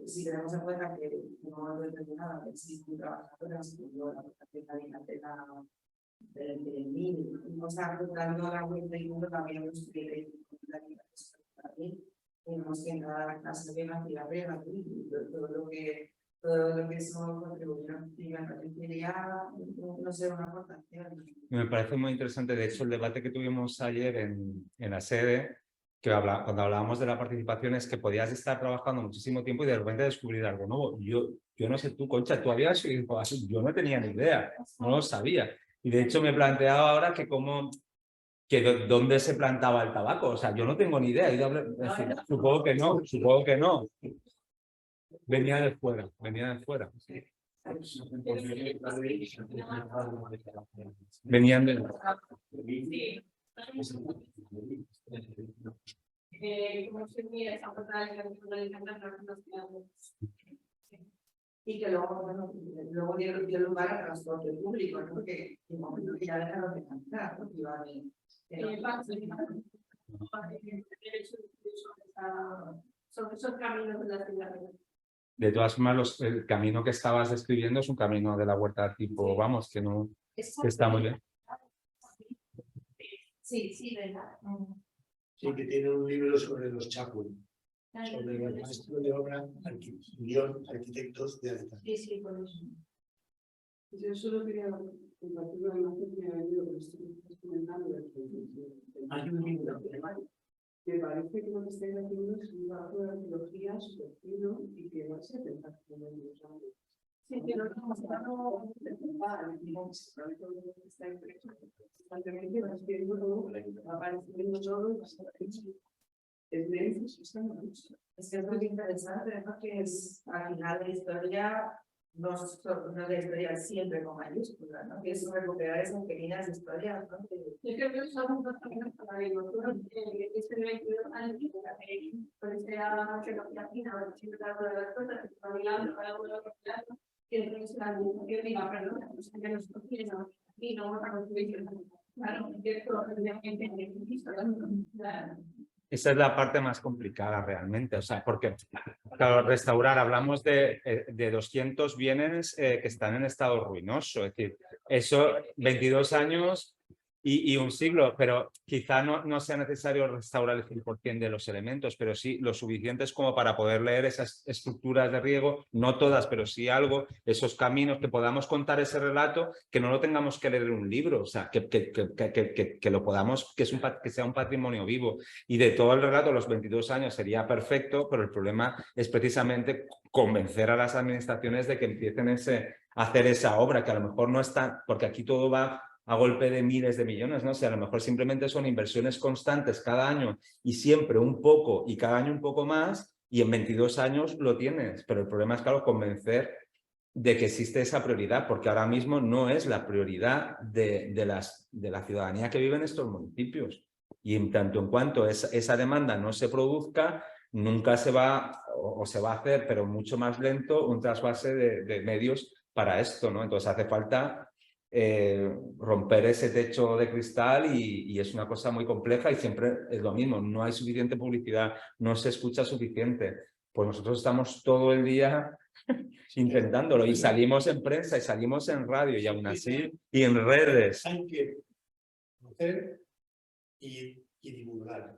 Si tenemos en cuenta que en un momento determinado existen trabajadoras como la prestación de Alicante del 1000, o sea, dando la vuelta y mundo también hemos tenido tenemos que entrar a casa de la cigarrera, todo lo que son contribuciones y me parecería, no sé, una aportación. Me parece muy interesante, de hecho, el debate que tuvimos ayer en la sede, que cuando hablábamos de la participación, es que podías estar trabajando muchísimo tiempo y de repente descubrir algo nuevo. Yo no sé tú, Concha, tú habías oído así, yo no tenía ni idea, no lo sabía. Y de hecho me he planteado ahora que dónde se plantaba el tabaco. O sea, yo no tengo ni idea. Decir, supongo que no. Venía de fuera. Venían de... Como se mira esa portada de Y que luego dio lugar al transporte público, ¿no? Que en el momento que ya dejaron de cantar, ¿no? sobre esos caminos de la ciudad. De todas formas, el camino que estabas describiendo es un camino de la huerta tipo, sí. Vamos, que no que está muy bien. Sí, verdad. Sí, que tiene un libro sobre los Chapul. sobre el maestro de obra, arquitectos de Alicante. Sí, sí, por eso. Yo solo quería compartir una imagen que me ha venido con esto que estás comentando. Hay un libro. Me parece que lo que estáis haciendo es un trabajo de arqueología súper fino y que no se pensar en los años. Sí, que no estamos hablando constantemente vas viendo todo, va apareciendo todo y vas apareciendo. Es denso, Es que es muy interesante, ¿no? Que es al final de la historia, no es la historia siempre con mayúscula, ¿no? Que es recuperar esas pequeñas historias, ¿no? yo creo que usamos dos caminos para ello. Este me ha quedado por sea que lo que afina, siempre trato de las cosas, que está mirando, cada uno lo que hace, y entonces la administración diga, perdón, pues que nosotros queremos y no vamos a construir. Claro, cierto, obviamente, claro. Esa es la parte más complicada realmente, o sea, porque claro, restaurar, hablamos de 200 bienes que están en estado ruinoso, es decir, eso 22 años y un siglo, pero quizá no sea necesario restaurar el 100% de los elementos, pero sí lo suficientes como para poder leer esas estructuras de riego, no todas, pero sí algo, esos caminos, que podamos contar ese relato, que no lo tengamos que leer en un libro, o sea, que lo podamos, que sea un patrimonio vivo. Y de todo el relato, los 22 años sería perfecto, pero el problema es precisamente convencer a las administraciones de que empiecen a hacer esa obra, que a lo mejor no está, porque aquí todo va a golpe de miles de millones, ¿no? O sea, a lo mejor simplemente son inversiones constantes cada año y siempre un poco y cada año un poco más y en 22 años lo tienes. Pero el problema es, claro, convencer de que existe esa prioridad, porque ahora mismo no es la prioridad de la ciudadanía que vive en estos municipios. Y en tanto en cuanto esa demanda no se produzca, nunca se va o se va a hacer, pero mucho más lento, un trasvase de medios para esto, ¿no? Entonces hace falta romper ese techo de cristal y es una cosa muy compleja y siempre es lo mismo, no hay suficiente publicidad, no se escucha suficiente. Pues nosotros estamos todo el día intentándolo y salimos en prensa y salimos en radio y aún así y en redes. Hay que conocer y divulgar.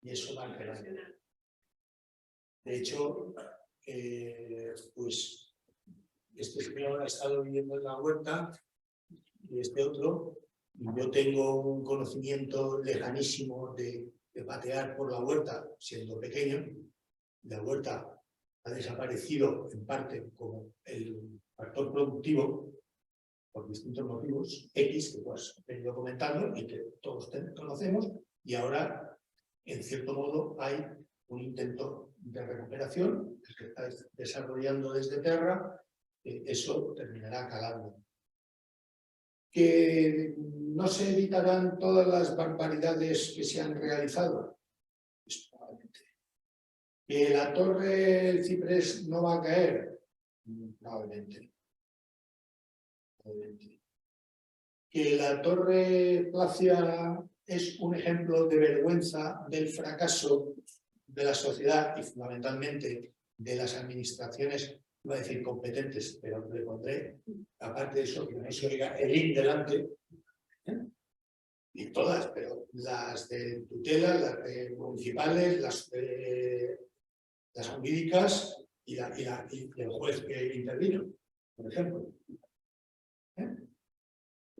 Y eso va a quedar. De hecho, pues este señor ha estado viviendo en la huerta y este otro, y yo tengo un conocimiento lejanísimo de patear por la huerta siendo pequeño. La huerta ha desaparecido en parte como el factor productivo por distintos motivos X que pues he venido comentando y que todos conocemos, y ahora en cierto modo hay un intento de recuperación que se está desarrollando desde Terra. Eso terminará calando. ¿Que no se evitarán todas las barbaridades que se han realizado? Pues probablemente. ¿Que la torre El Ciprés no va a caer? Probablemente. ¿Que la torre Placia es un ejemplo de vergüenza del fracaso de la sociedad y fundamentalmente de las administraciones, iba a decir competentes, pero le pondré, aparte de eso, que no se oiga el IN delante, y todas, pero las de tutela, las de municipales, las jurídicas y el juez que intervino, por ejemplo.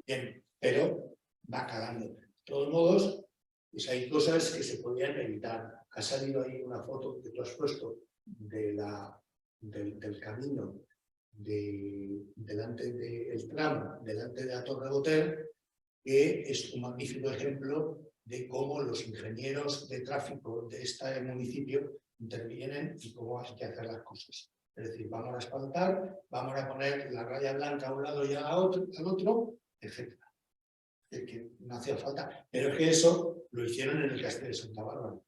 Bien, pero va calando. De todos modos, pues hay cosas que se podían evitar. Ha salido ahí una foto que tú has puesto de del camino delante del tram, delante de la Torre Boter, que es un magnífico ejemplo de cómo los ingenieros de tráfico de este municipio intervienen y cómo hay que hacer las cosas. Es decir, vamos a asfaltar, vamos a poner la raya blanca a un lado y al otro, etc. Es que no hacía falta, pero es que eso lo hicieron en el Castillo de Santa Bárbara.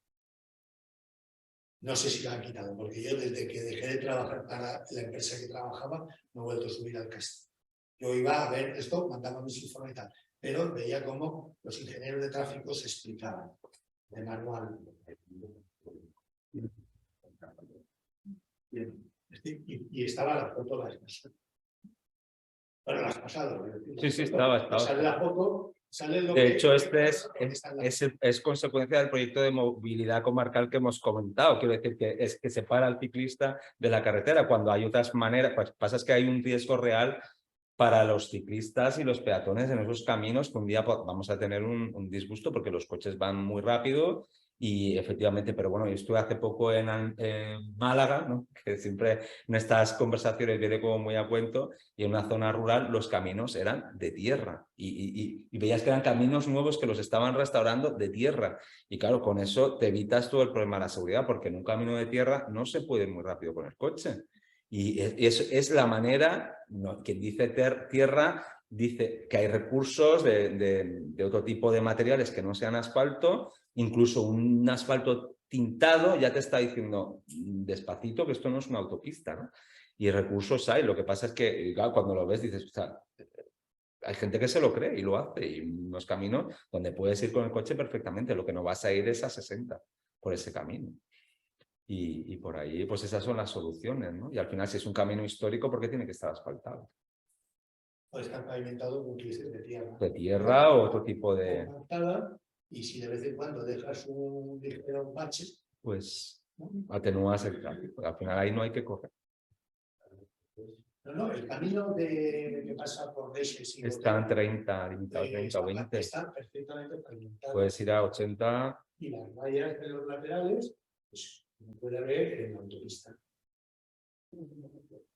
No sé si lo han quitado, porque yo desde que dejé de trabajar para la empresa que trabajaba, no he vuelto a subir al castillo. Yo iba a ver esto, mandaba mis informes y tal, pero veía cómo los ingenieros de tráfico se explicaban de manual. Y estaba la foto de las personas. Bueno, las pasadas. Sí, estaba. Sale la foto sale lo De que- hecho, es consecuencia del proyecto de movilidad comarcal que hemos comentado. Quiero decir que es que separa al ciclista de la carretera. Cuando hay otras maneras, pues pasa es que hay un riesgo real para los ciclistas y los peatones en esos caminos, que un día vamos a tener un disgusto porque los coches van muy rápido y efectivamente, pero bueno, yo estuve hace poco en Málaga, ¿no? Que siempre en estas conversaciones viene como muy a cuento, y en una zona rural los caminos eran de tierra y veías que eran caminos nuevos que los estaban restaurando de tierra. Y claro, con eso te evitas todo el problema de la seguridad, porque en un camino de tierra no se puede ir muy rápido con el coche. Y es la manera, quien dice tierra, dice que hay recursos de otro tipo de materiales que no sean asfalto, incluso un asfalto tintado ya te está diciendo despacito que esto no es una autopista, ¿no? Y recursos hay, lo que pasa es que claro, cuando lo ves dices, o sea, hay gente que se lo cree y lo hace, y unos caminos donde puedes ir con el coche perfectamente, lo que no vas a ir es a 60 por ese camino. Y por ahí, pues esas son las soluciones, ¿no? Y al final, si es un camino histórico, ¿por qué tiene que estar asfaltado? Puede estar pavimentado con clices de tierra. De tierra o otro tipo de... Compactada, y si de vez en cuando dejas un ligero bache, Pues atenúas el tráfico. Al final ahí no hay que correr. no, el camino que pasa por Reyes y Está en 30, limitado 30 o 20. está perfectamente pavimentado. Puedes ir a 80. Y las vallas de los laterales, pues como puede haber en la autopista.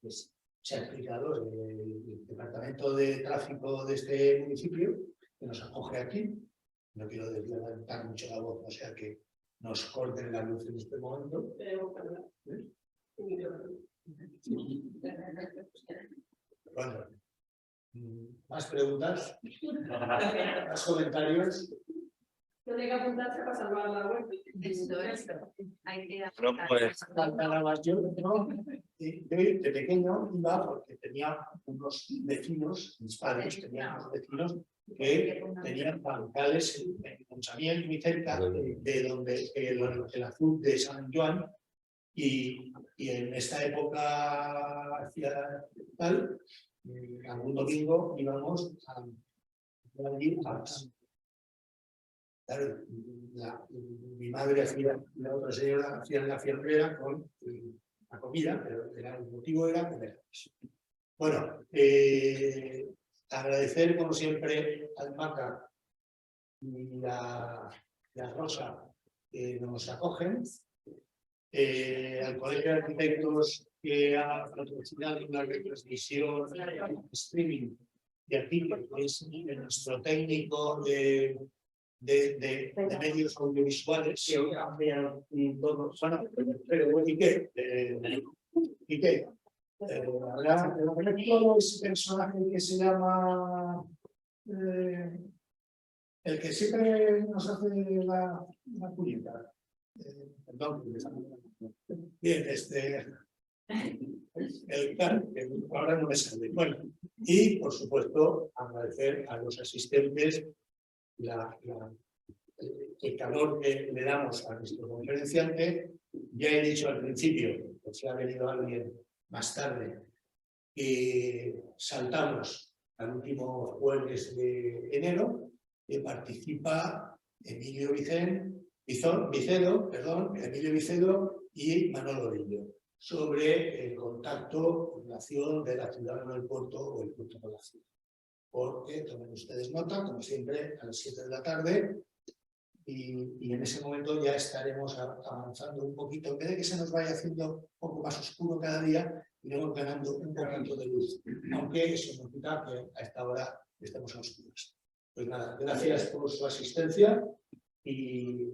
Pues, se ha explicado el Departamento de Tráfico de este municipio, que nos acoge aquí. No quiero levantar mucho la voz, o sea que nos corten la luz en este momento. Bueno, ¿más preguntas? ¿Más comentarios? Tiene que apuntarse para salvar la web. Esto. Hay que No, pues, Nada más. Yo de pequeño iba porque tenía unos vecinos, mis padres tenían unos vecinos que tenían bancales en Conchamiel, muy cerca de donde el azul de San Juan, y en esta época hacia tal, algún domingo íbamos a claro, mi madre hacía, la otra señora hacía la fiambrera con la comida, pero el motivo era comer. Bueno, agradecer como siempre al Maca y a Rosa que nos acogen, al Colegio de Arquitectos que ha patrocinado una retransmisión streaming de aquí, que es nuestro técnico de medios audiovisuales. Sí, todos. Bueno, pero ¿y qué? ¿Y qué? Habrá todo ese personaje que se llama el que siempre nos hace la puñeta. Perdón, bien, el que ahora no me sale. Bueno, y por supuesto agradecer a los asistentes el calor que le damos a nuestro conferenciante. Ya he dicho al principio, por si ha venido alguien más tarde, que saltamos al último jueves de enero, que participa Emilio Vicedo y Manolo Lillo, sobre el contacto, relación de la ciudad con el puerto o el puerto con la ciudad. Porque, tomen ustedes nota, como siempre, a las 7 de la tarde, y en ese momento ya estaremos avanzando un poquito. En vez de que se nos vaya haciendo un poco más oscuro cada día, iremos ganando un poquito de luz, aunque eso significa que a esta hora estamos a oscuras. Pues nada, gracias por su asistencia y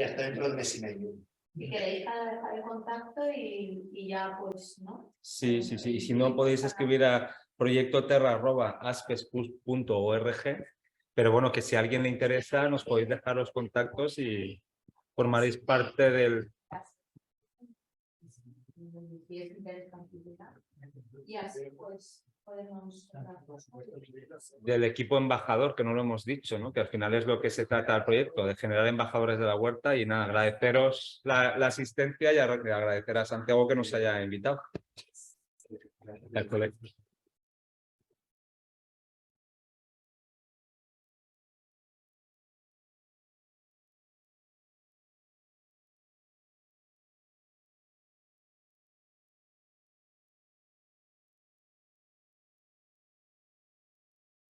hasta dentro de mes y medio. Si queréis dejar el contacto y ya pues, ¿no? Sí. Y si no, podéis escribir a proyectoterra@aspes.org. Pero bueno, que si a alguien le interesa, nos podéis dejar los contactos y formaréis parte del... Y así pues podemos... del equipo embajador, que no lo hemos dicho, ¿no? Que al final es lo que se trata del proyecto, de generar embajadores de la huerta. Y nada, agradeceros la asistencia y agradecer a Santiago que nos haya invitado al colegio.